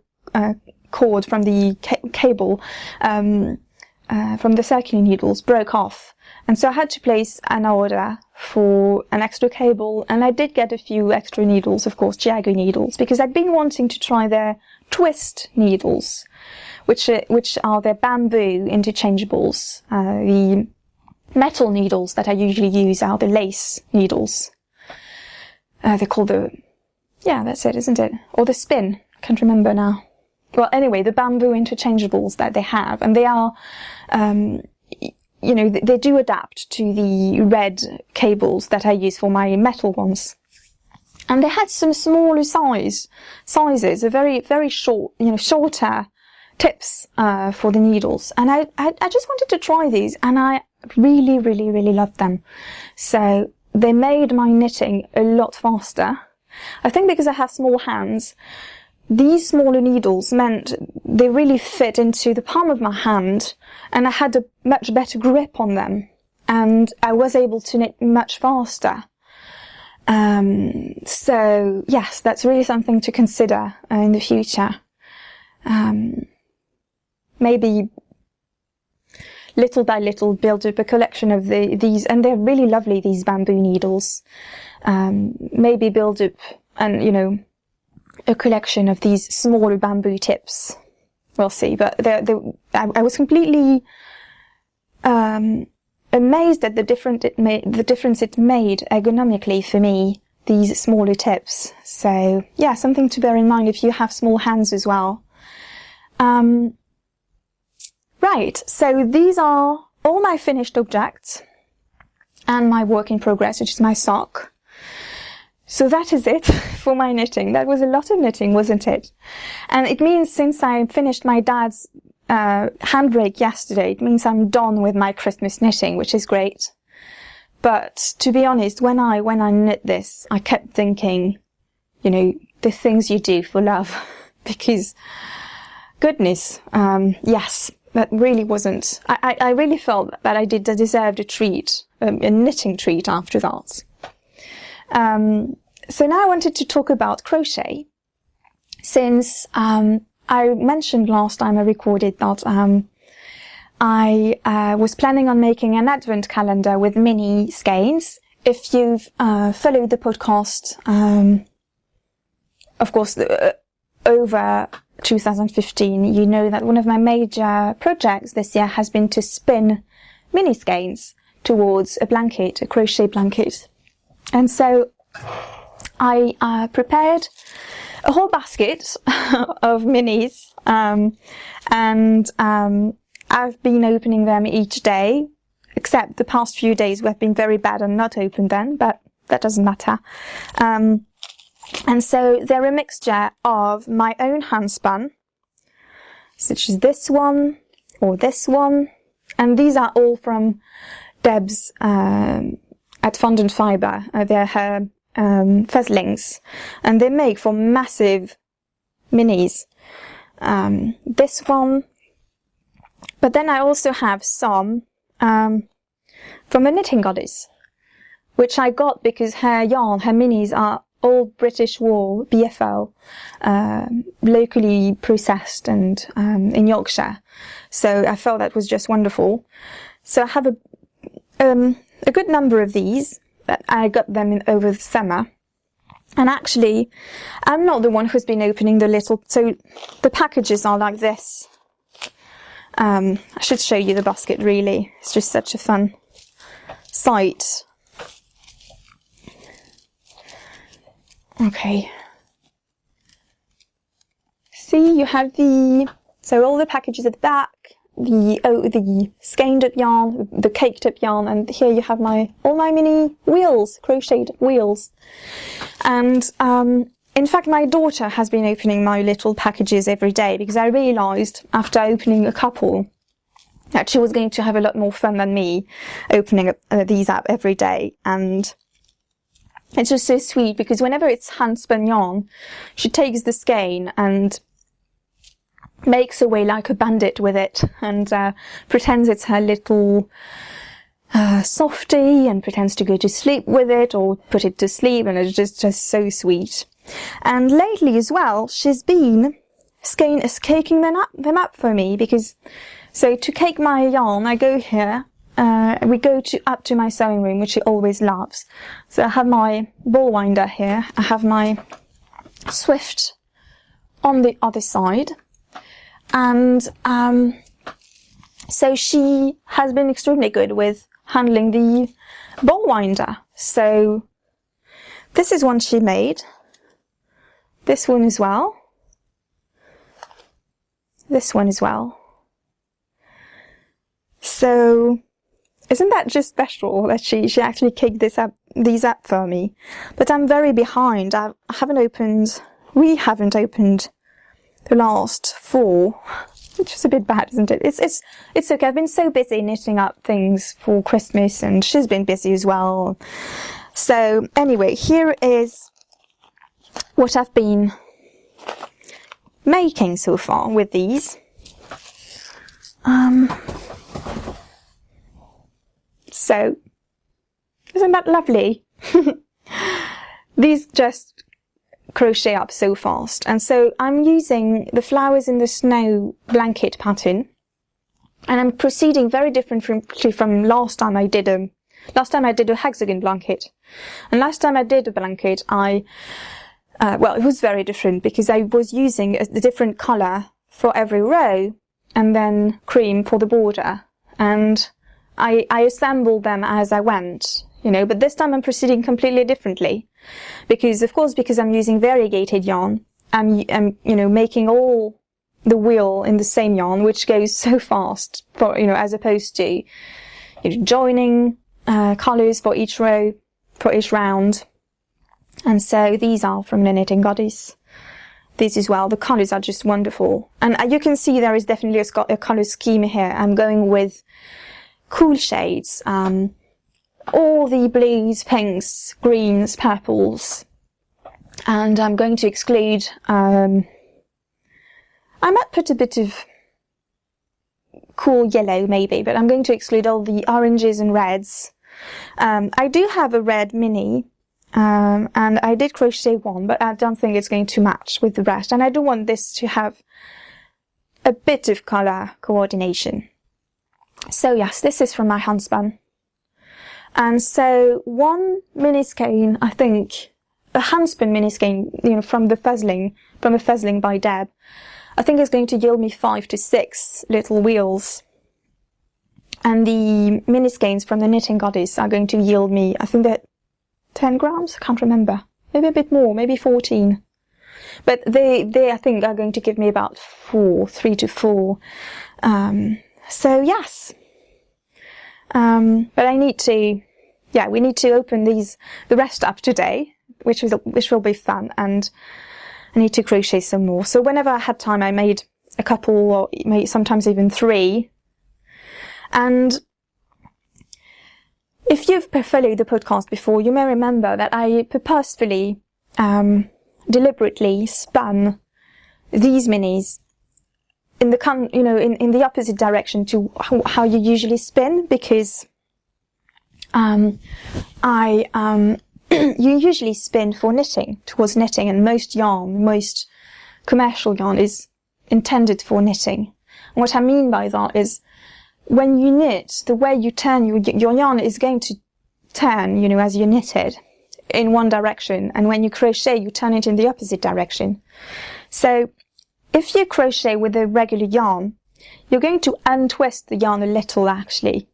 cord from the cable, from the circular needles broke off, and so I had to place an order for an extra cable, and I did get a few extra needles, of course, Chiago needles, because I'd been wanting to try their twist needles, which are their bamboo interchangeables. The metal needles that I usually use are the lace needles. They're called that's it, isn't it? Or the spin. I can't remember now. Well, anyway, the bamboo interchangeables that they have, and they are, you know, they do adapt to the red cables that I use for my metal ones. And they had some smaller sizes, a very, very short, you know, shorter tips for the needles. And I just wanted to try these, and I really, really, really loved them. So they made my knitting a lot faster. I think because I have small hands, these smaller needles meant they really fit into the palm of my hand, and I had a much better grip on them, and I was able to knit much faster. So yes, that's really something to consider in the future. Maybe little by little build up a collection of these, and they're really lovely, these bamboo needles. Maybe build up a collection of these smaller bamboo tips. We'll see. But I was completely amazed at the difference it made ergonomically for me, these smaller tips. So yeah, something to bear in mind if you have small hands as well. Right, so these are all my finished objects and my work in progress, which is my sock. So that is it for my knitting. That was a lot of knitting, wasn't it? And it means, since I finished my dad's handbrake yesterday, it means I'm done with my Christmas knitting, which is great. But to be honest, when I knit this, I kept thinking, you know, the things you do for love, because goodness, yes, that really wasn't. I really felt that I deserved a treat, a knitting treat after that. So now I wanted to talk about crochet, since I mentioned last time I recorded that I was planning on making an advent calendar with mini skeins. If you've followed the podcast, of course, over 2015, you know that one of my major projects this year has been to spin mini skeins towards a blanket, a crochet blanket. And so I prepared a whole basket of minis, and I've been opening them each day. except the past few days we have been very bad and not open then, but that doesn't matter. And so they're a mixture of my own hand spun, such as this one or this one, and these are all from Deb's at Fondant Fibre. They're her fuzzlings, and they make for massive minis. This one, but then I also have some from the Knitting Goddess, which I got because her yarn, her minis are all British wool, BFL, locally processed and in Yorkshire. So I felt that was just wonderful. So I have a good number of these. I got them over the summer. And actually, I'm not the one who's been opening the little, so the packages are like this. I should show you the basket really. It's just such a fun sight. Okay. See, you have so all the packages at the back, the skeined up yarn, the caked up yarn, and here you have all my mini wheels, crocheted wheels. And in fact, my daughter has been opening my little packages every day, because I realised after opening a couple that she was going to have a lot more fun than me opening these up every day. And it's just so sweet, because whenever it's hand spun yarn, she takes the skein and makes away like a bandit with it, and pretends it's her little softie, and pretends to go to sleep with it or put it to sleep, and it's just so sweet. And lately as well, she's been caking them up for me, because so to cake my yarn, I go here. We go up to my sewing room, which she always loves. So I have my ball winder here. I have my Swift on the other side. And so she has been extremely good with handling the ball winder. So this is one she made. This one as well. This one as well. So isn't that just special that she actually caked these up for me? But I'm very behind. We haven't opened the last 4, which is a bit bad, isn't it? It's okay. I've been so busy knitting up things for Christmas, and she's been busy as well. So anyway, here is what I've been making so far with these. So, isn't that lovely? These just crochet up so fast. And so I'm using the Flowers in the Snow blanket pattern, and I'm proceeding very differently from last time I did a hexagon blanket. And last time I did a blanket, well, it was very different, because I was using a different colour for every row, and then cream for the border. And I assembled them as I went, but this time I'm proceeding completely differently, because I'm using variegated yarn, I'm making all the wheel in the same yarn, which goes so fast as opposed to joining colours for each row, for each round. And so these are from the Knitting Goddess. These as well, the colours are just wonderful, and you can see there is definitely a colour scheme here. I'm going with cool shades, all the blues, pinks, greens, purples, and I'm going to exclude, I might put a bit of cool yellow maybe, but I'm going to exclude all the oranges and reds. I do have a red mini, and I did crochet one, but I don't think it's going to match with the rest, and I do want this to have a bit of colour coordination. So yes, this is from my handspun. And so one mini skein, I think, a handspun mini skein, from the fuzzling by Deb, I think is going to yield me 5 to 6 little wheels. And the mini skeins from the Knitting Goddess are going to yield me, I think they're 10 grams, I can't remember. Maybe a bit more, maybe 14. But they I think are going to give me about 3 to 4. So yes, But I need to, yeah, we need to open the rest up today, which will be fun, and I need to crochet some more. So whenever I had time, I made a couple, or sometimes even 3. And if you've followed the podcast before, you may remember that I purposefully, deliberately spun these minis in the in the opposite direction to how you usually spin, because you usually spin for knitting, towards knitting, and most commercial yarn is intended for knitting. And what I mean by that is, when you knit, the way you turn your yarn is going to turn, as you knit it, in one direction, and when you crochet, you turn it in the opposite direction. So if you crochet with a regular yarn, you're going to untwist the yarn a little, actually,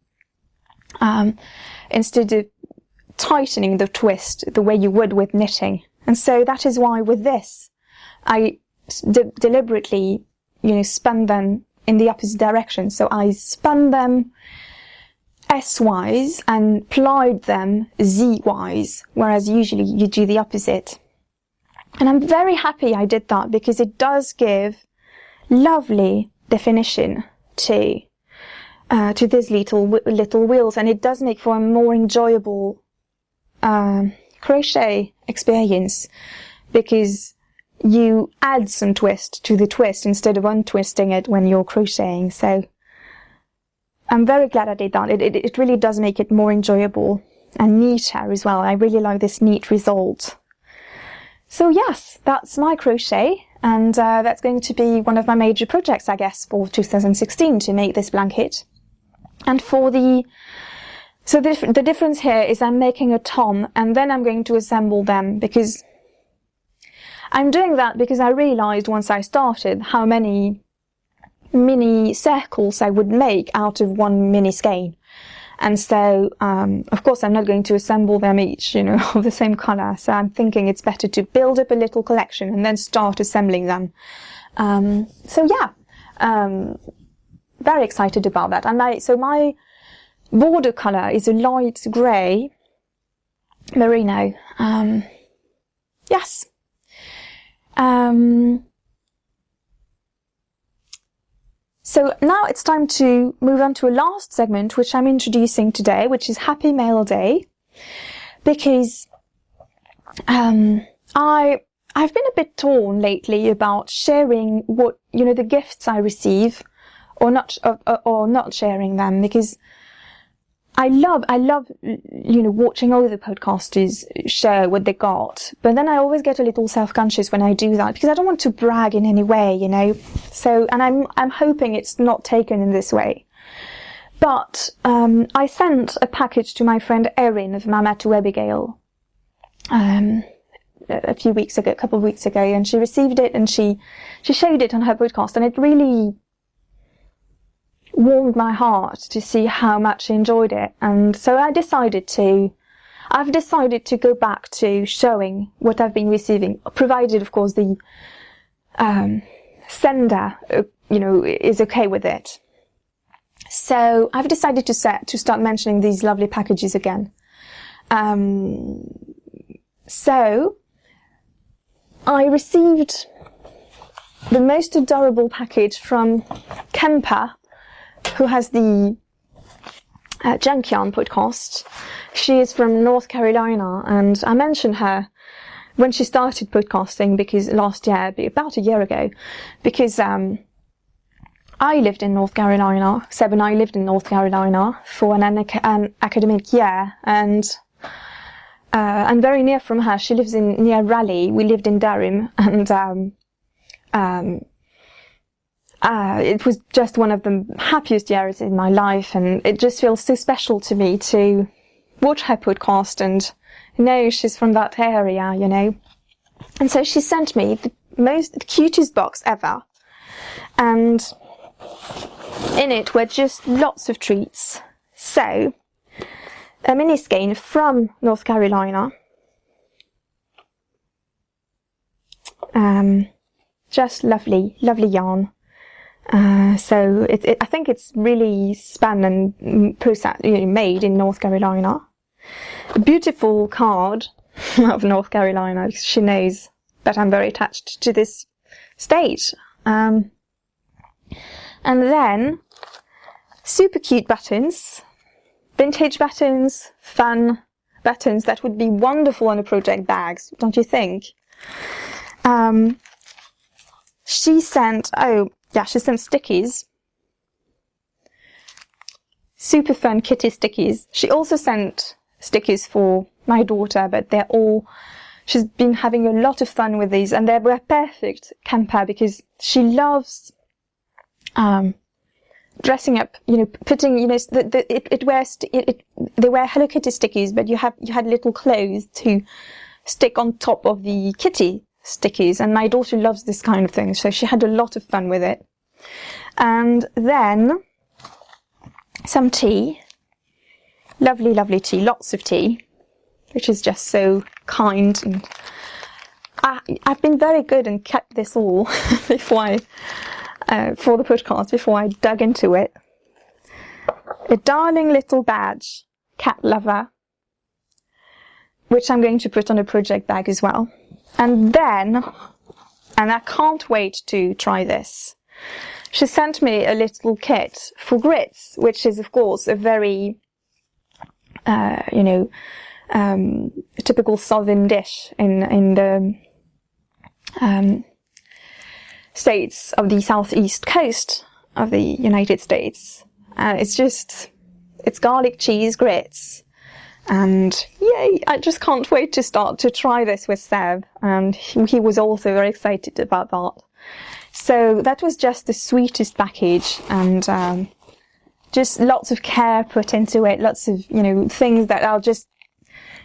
instead of tightening the twist the way you would with knitting. And so that is why with this, I deliberately, spun them in the opposite direction. So I spun them S-wise and plied them Z-wise, whereas usually you do the opposite. And I'm very happy I did that, because it does give lovely definition to these little wheels, and it does make for a more enjoyable crochet experience, because you add some twist to the twist instead of untwisting it when you're crocheting. So I'm very glad I did that. It really does make it more enjoyable and neater as well. I really like this neat result. So yes, that's my crochet, and that's going to be one of my major projects, I guess, for 2016, to make this blanket. And for the difference here is I'm making a tom, and then I'm going to assemble them, because I'm doing that because I realized once I started how many mini circles I would make out of one mini skein. And so, of course, I'm not going to assemble them each, of the same color. So I'm thinking it's better to build up a little collection and then start assembling them. So yeah, very excited about that. And so my border color is a light grey merino. Yes. So now it's time to move on to a last segment, which I'm introducing today, which is Happy Mail Day, because I've been a bit torn lately about sharing what the gifts I receive, or not sharing them, because I love watching other podcasters share what they got, but then I always get a little self-conscious when I do that, because I don't want to brag in any way, So, and I'm hoping it's not taken in this way. But I sent a package to my friend Erin of Mama to Abigail a couple of weeks ago, and she received it, and she showed it on her podcast, and it really warmed my heart to see how much she enjoyed it. And so I've decided to go back to showing what I've been receiving, provided of course the sender is okay with it. So I've decided to start mentioning these lovely packages again. So I received the most adorable package from Kempa, who has the Junk Yarn podcast. She is from North Carolina, and I mentioned her when she started podcasting, because last year, about a year ago, because I lived in North Carolina. Seb and I lived in North Carolina for an academic year, and I'm very near from her. She lives near Raleigh. We lived in Durham, and it was just one of the happiest years in my life, and it just feels so special to me to watch her podcast and know she's from that area, And so she sent me the cutest box ever, and in it were just lots of treats. So, a mini skein from North Carolina, just lovely, lovely yarn. So I think it's really spun and made in North Carolina. A beautiful card of North Carolina, because she knows that I'm very attached to this state. And then super cute buttons, vintage buttons, fun buttons that would be wonderful on a project bags, don't you think? She sent stickies. Super fun kitty stickies. She also sent stickies for my daughter, but she's been having a lot of fun with these, and they were perfect, Campa, because she loves dressing up, putting, they were Hello Kitty stickies, but you had little clothes to stick on top of the kitty stickies, and my daughter loves this kind of thing, so she had a lot of fun with it. And then some tea, lovely tea, lots of tea, which is just so kind. And I've been very good and kept this all before for the podcast, before I dug into it. A darling little badge, cat lover, which I'm going to put on a project bag as well. And then, and I can't wait to try this, she sent me a little kit for grits, which is of course a very, typical southern dish in the states of the southeast coast of the United States. It's garlic cheese grits. And yay, I just can't wait to start to try this with Seb, and he was also very excited about that. So that was just the sweetest package, and just lots of care put into it, lots of things that are just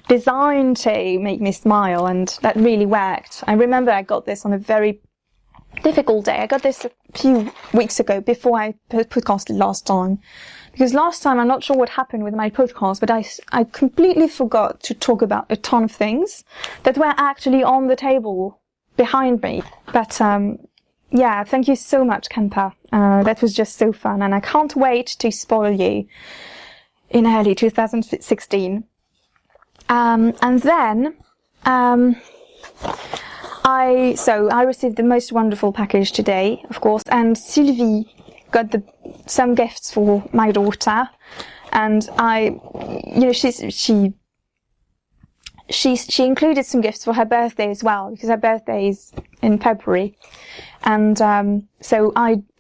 designed to make me smile, and that really worked. I remember I got this on a very difficult day. I got this a few weeks ago before I podcasted last time. Because last time, I'm not sure what happened with my podcast, but I completely forgot to talk about a ton of things that were actually on the table behind me. But yeah, thank you so much, Campa. That was just so fun, and I can't wait to spoil you in early 2016. And then I received the most wonderful package today, of course, and Sylvie got some gifts for my daughter, and she included some gifts for her birthday as well, because her birthday is in February, and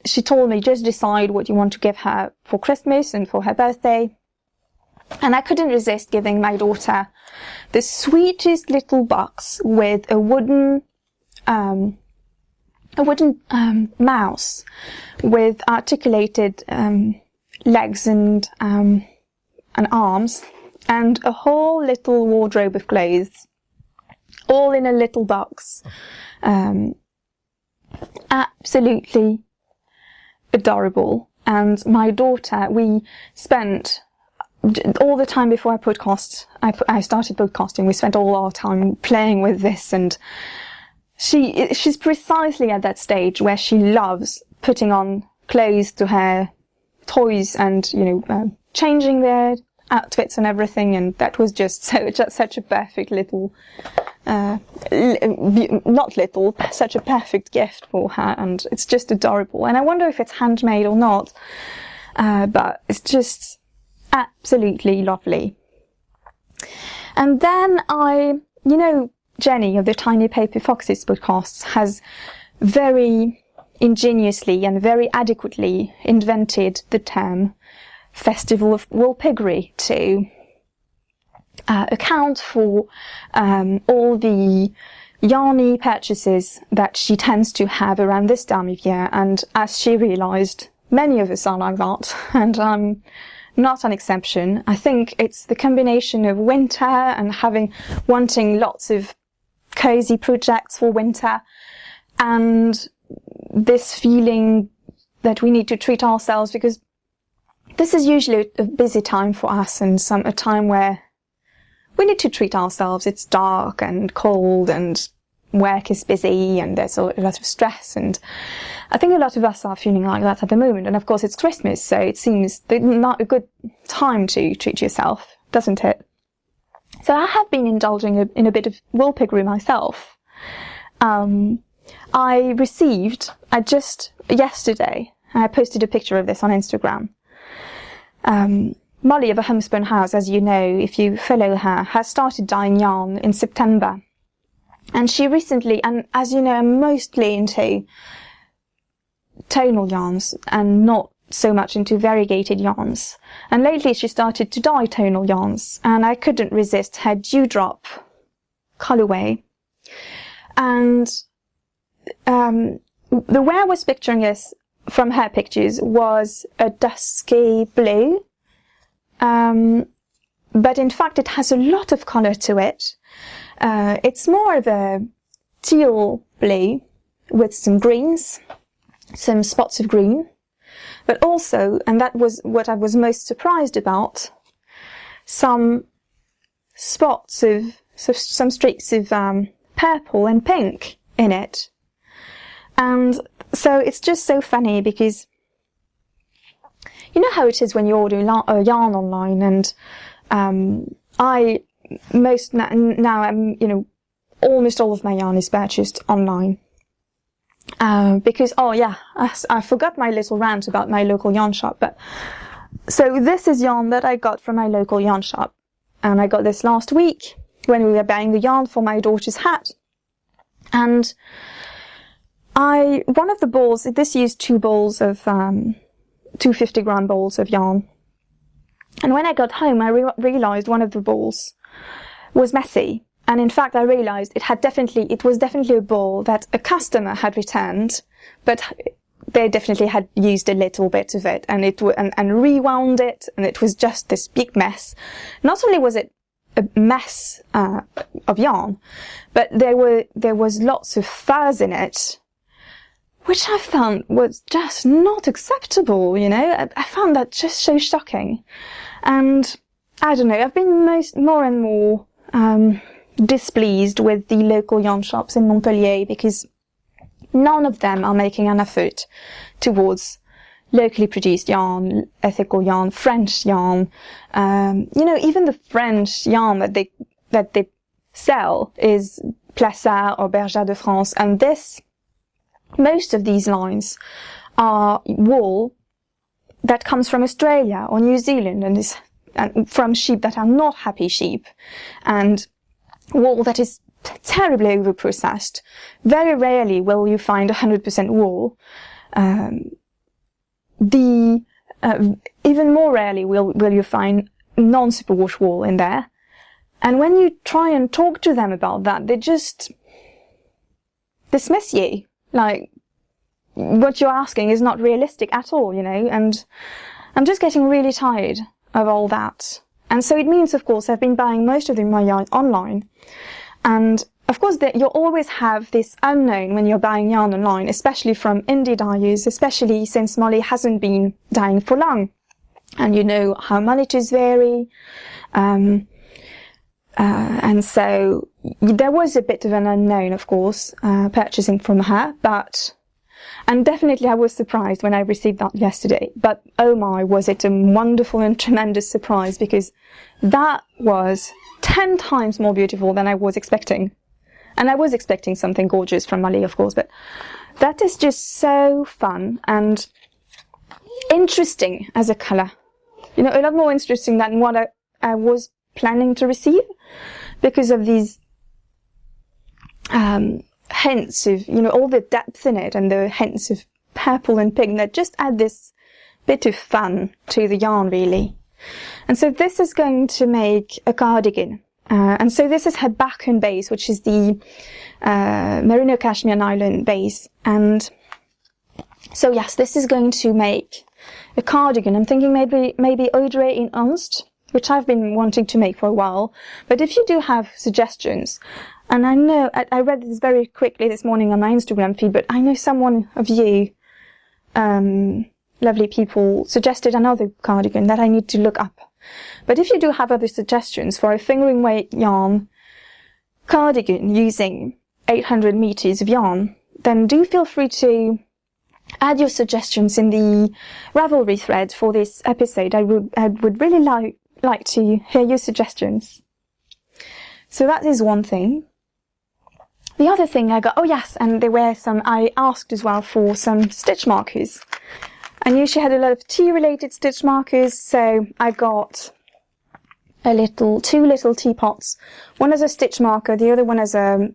she told me, just decide what you want to give her for Christmas and for her birthday. And I couldn't resist giving my daughter the sweetest little box with a wooden mouse with articulated legs and arms, and a whole little wardrobe of clothes, all in a little box. Absolutely adorable. And my daughter, we spent all the time before I started podcasting, we spent all our time playing with this, and she's precisely at that stage where she loves putting on clothes to her toys and, changing their outfits and everything. And that was just such a perfect little, such a perfect gift for her. And it's just adorable. And I wonder if it's handmade or not, but it's just absolutely lovely. And then Jenny of the Tiny Paper Foxes podcasts has very ingeniously and very adequately invented the term Festival of Wool Piggery to account for all the yarny purchases that she tends to have around this time of year. And as she realised, many of us are like that, and I'm not an exception. I think it's the combination of winter and wanting lots of cozy projects for winter, and this feeling that we need to treat ourselves, because this is usually a busy time for us, and a time where we need to treat ourselves. It's dark and cold, and work is busy and there's a lot of stress, and I think a lot of us are feeling like that at the moment. And of course it's Christmas, so it seems not a good time to treat yourself, doesn't it? So I have been indulging in a bit of wool piggery myself. I just yesterday, I posted a picture of this on Instagram. Molly of a Homespun House, as you know, if you follow her, has started dyeing yarn in September. And she recently, and as you know, I'm mostly into tonal yarns and not so much into variegated yarns. And lately she started to dye tonal yarns, and I couldn't resist her dewdrop colourway. And the way I was picturing this from her pictures was a dusky blue, but in fact it has a lot of colour to it. It's more of a teal blue with some greens, some spots of green, but also, and that was what I was most surprised about, some spots of, some streaks of purple and pink in it. And so it's just so funny because you know how it is when you order a yarn online, and I now I'm, you know, almost all of my yarn is purchased online. Because, oh yeah, I forgot my little rant about my local yarn shop. But so this is yarn that I got from my local yarn shop, and I got this last week when we were buying the yarn for my daughter's hat. And one of the balls, this used 2 balls of 250-gram balls of yarn. And when I got home, I realized one of the balls was messy. And in fact, I realized it was definitely a ball that a customer had returned, but they definitely had used a little bit of it, and and rewound it, and it was just this big mess. Not only was it a mess of yarn, but there was lots of fuzz in it, which I found was just not acceptable, you know. I found that just so shocking. And I don't know, I've been more and more displeased with the local yarn shops in Montpellier, because none of them are making an effort towards locally produced yarn, ethical yarn, French yarn. You know, even the French yarn that they sell is Plassard or Berger de France, and most of these lines are wool that comes from Australia or New Zealand, and from sheep that are not happy sheep, and wool that is terribly overprocessed. Very rarely will you find 100% wool. Even more rarely will you find non-superwash wool in there. And when you try and talk to them about that, they just dismiss you. Like, what you're asking is not realistic at all, you know, and I'm just getting really tired of all that. And so it means, of course, I've been buying most of my yarn online. And of course, you always have this unknown when you're buying yarn online, especially from indie dyers, especially since Molly hasn't been dyeing for long. And you know how managers vary. And so there was a bit of an unknown, of course, purchasing from her, and definitely I was surprised when I received that yesterday. But oh my, was it a wonderful and tremendous surprise, because that was 10 times more beautiful than I was expecting. And I was expecting something gorgeous from Molly, of course, but that is just so fun and interesting as a colour. You know, a lot more interesting than what I was planning to receive, because of these hints of, you know, all the depth in it, and the hints of purple and pink that just add this bit of fun to the yarn, really. And so this is going to make a cardigan. And so this is her backend base, which is the merino cashmere nylon base. And so yes, this is going to make a cardigan. I'm thinking maybe Audrey in Ernst, which I've been wanting to make for a while. But if you do have suggestions, and I know, I read this very quickly this morning on my Instagram feed, but I know someone of you, lovely people, suggested another cardigan that I need to look up. But if you do have other suggestions for a fingering weight yarn cardigan using 800 meters of yarn, then do feel free to add your suggestions in the Ravelry thread for this episode. I would really like to hear your suggestions. So that is one thing. The other thing I got, oh yes, and there were some, I asked as well for some stitch markers. I knew she had a lot of tea related stitch markers, so I got two little teapots. One as a stitch marker, the other one as a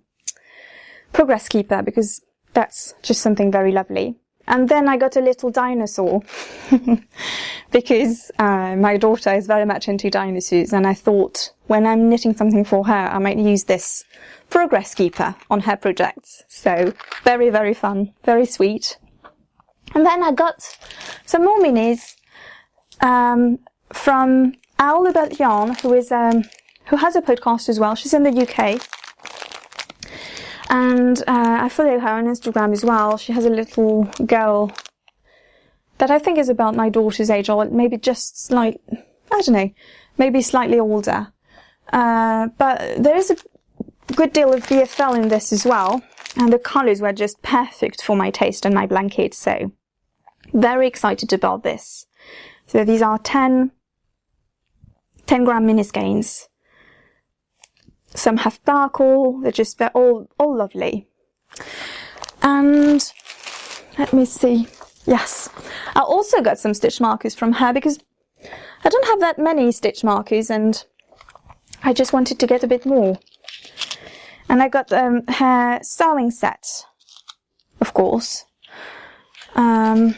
progress keeper, because that's just something very lovely. And then I got a little dinosaur because my daughter is very much into dinosaurs, and I thought when I'm knitting something for her, I might use this progress keeper on her projects. So very, very fun, very sweet. And then I got some more minis from Owl About Yarn, who has a podcast as well. She's in the UK. And I follow her on Instagram as well. She has a little girl that I think is about my daughter's age, or maybe just I don't know, maybe slightly older. But there is a good deal of BFL in this as well, and the colours were just perfect for my taste and my blanket, so very excited about this. So these are 10 gram mini skeins. Some have sparkle, they're all lovely. And let me see, yes, I also got some stitch markers from her because I don't have that many stitch markers and I just wanted to get a bit more. And I got her sewing set, of course. And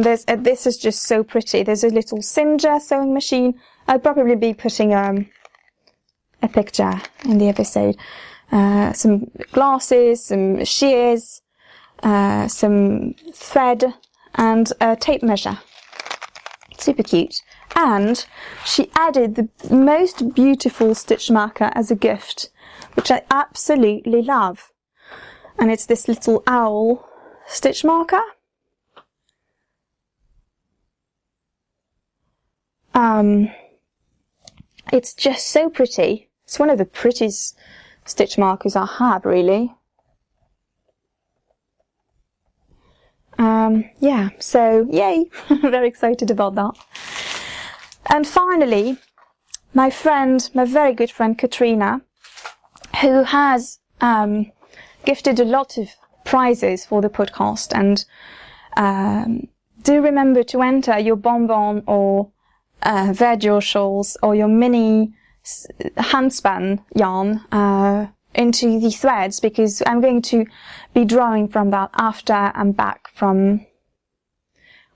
this is just so pretty. There's a little Singer sewing machine. I'll probably be putting a picture in the episode. Some glasses, some shears, some thread, and a tape measure. Super cute. And she added the most beautiful stitch marker as a gift, which I absolutely love. And it's this little owl stitch marker. It's just so pretty. It's one of the prettiest stitch markers I have, really. Yeah, so yay! Very excited about that. And finally, my very good friend Katrina, who has gifted a lot of prizes for the podcast, and do remember to enter your bonbon or Verdio shawls or your mini handspan yarn into the threads, because I'm going to be drawing from that after I'm back from,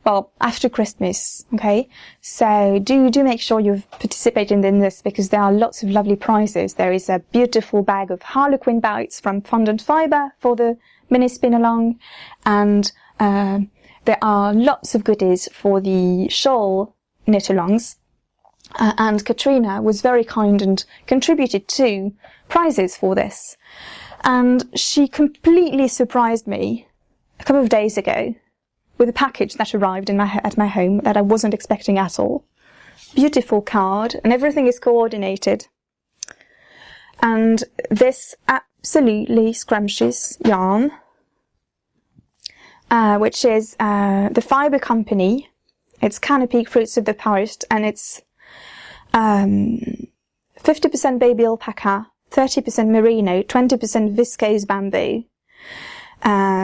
well, after Christmas, okay? So do make sure you've participated in this, because there are lots of lovely prizes. There is a beautiful bag of Harlequin bites from Fondant Fibre for the mini spin along, and there are lots of goodies for the shawl knit alongs. And Katrina was very kind and contributed 2 prizes for this. And she completely surprised me a couple of days ago with a package that arrived at my home that I wasn't expecting at all. Beautiful card, and everything is coordinated. And this absolutely scrumptious yarn, which is the Fibre Company. It's Canopy Fruits of the Forest, and it's 50% baby alpaca, 30% merino, 20% viscose bamboo.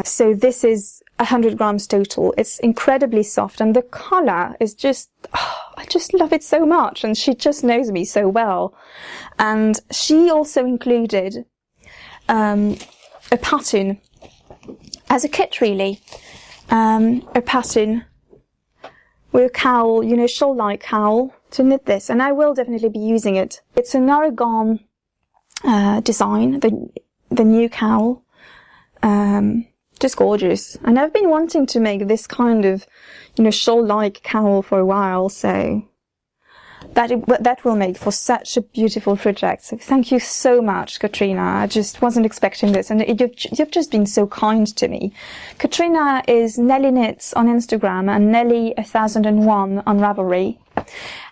So this is 100 grams total. It's incredibly soft, and the colour is just, I just love it so much, and she just knows me so well. And she also included a pattern as a kit, really. A pattern with a cowl, you know, shawl-like cowl to knit this, and I will definitely be using it. It's an Aragon design, the new cowl, just gorgeous. And I've been wanting to make this kind of, you know, shawl-like cowl for a while, so that will make for such a beautiful project. So thank you so much, Katrina. I just wasn't expecting this, and you've just been so kind to me. Katrina is Nelly Knits on Instagram and Nelly1001 on Ravelry.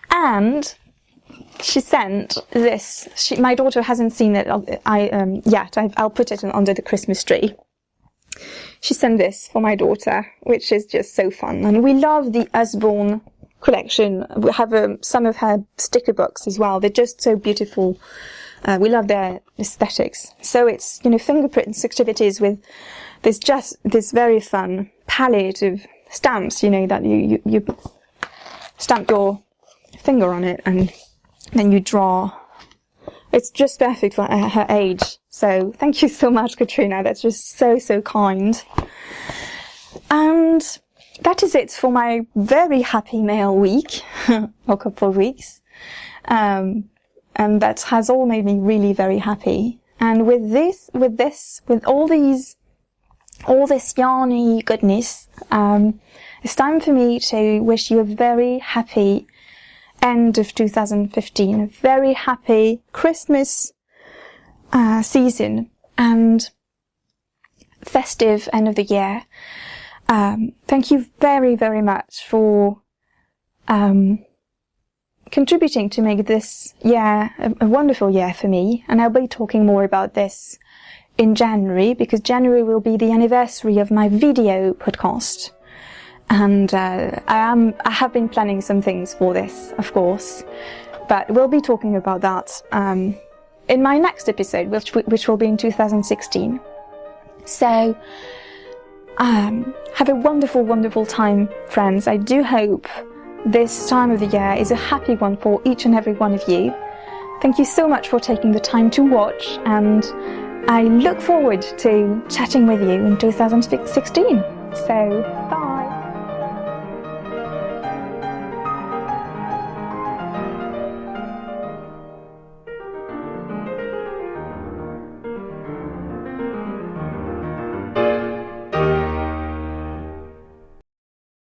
And she sent this. My daughter hasn't seen it yet. I'll put it under the Christmas tree. She sent this for my daughter, which is just so fun. And we love the Usborne collection. We have some of her sticker books as well. They're just so beautiful. We love their aesthetics. So it's, you know, fingerprint activities with this very fun palette of stamps, you know, that you stamp your finger on it and then you draw. It's just perfect for her age. So thank you so much, Katrina. That's just so, so kind. And that is it for my very happy mail week, or couple of weeks. And that has all made me really very happy. And with all this yarny goodness, it's time for me to wish you a very happy end of 2015, a very happy Christmas season and festive end of the year. Thank you very, very much for contributing to make this year a wonderful year for me. And I'll be talking more about this in January, because January will be the anniversary of my video podcast. And I have been planning some things for this, of course, but we'll be talking about that in my next episode, which will be in 2016. So have a wonderful, wonderful time, friends. I do hope this time of the year is a happy one for each and every one of you. Thank you so much for taking the time to watch, and I look forward to chatting with you in 2016. So, bye!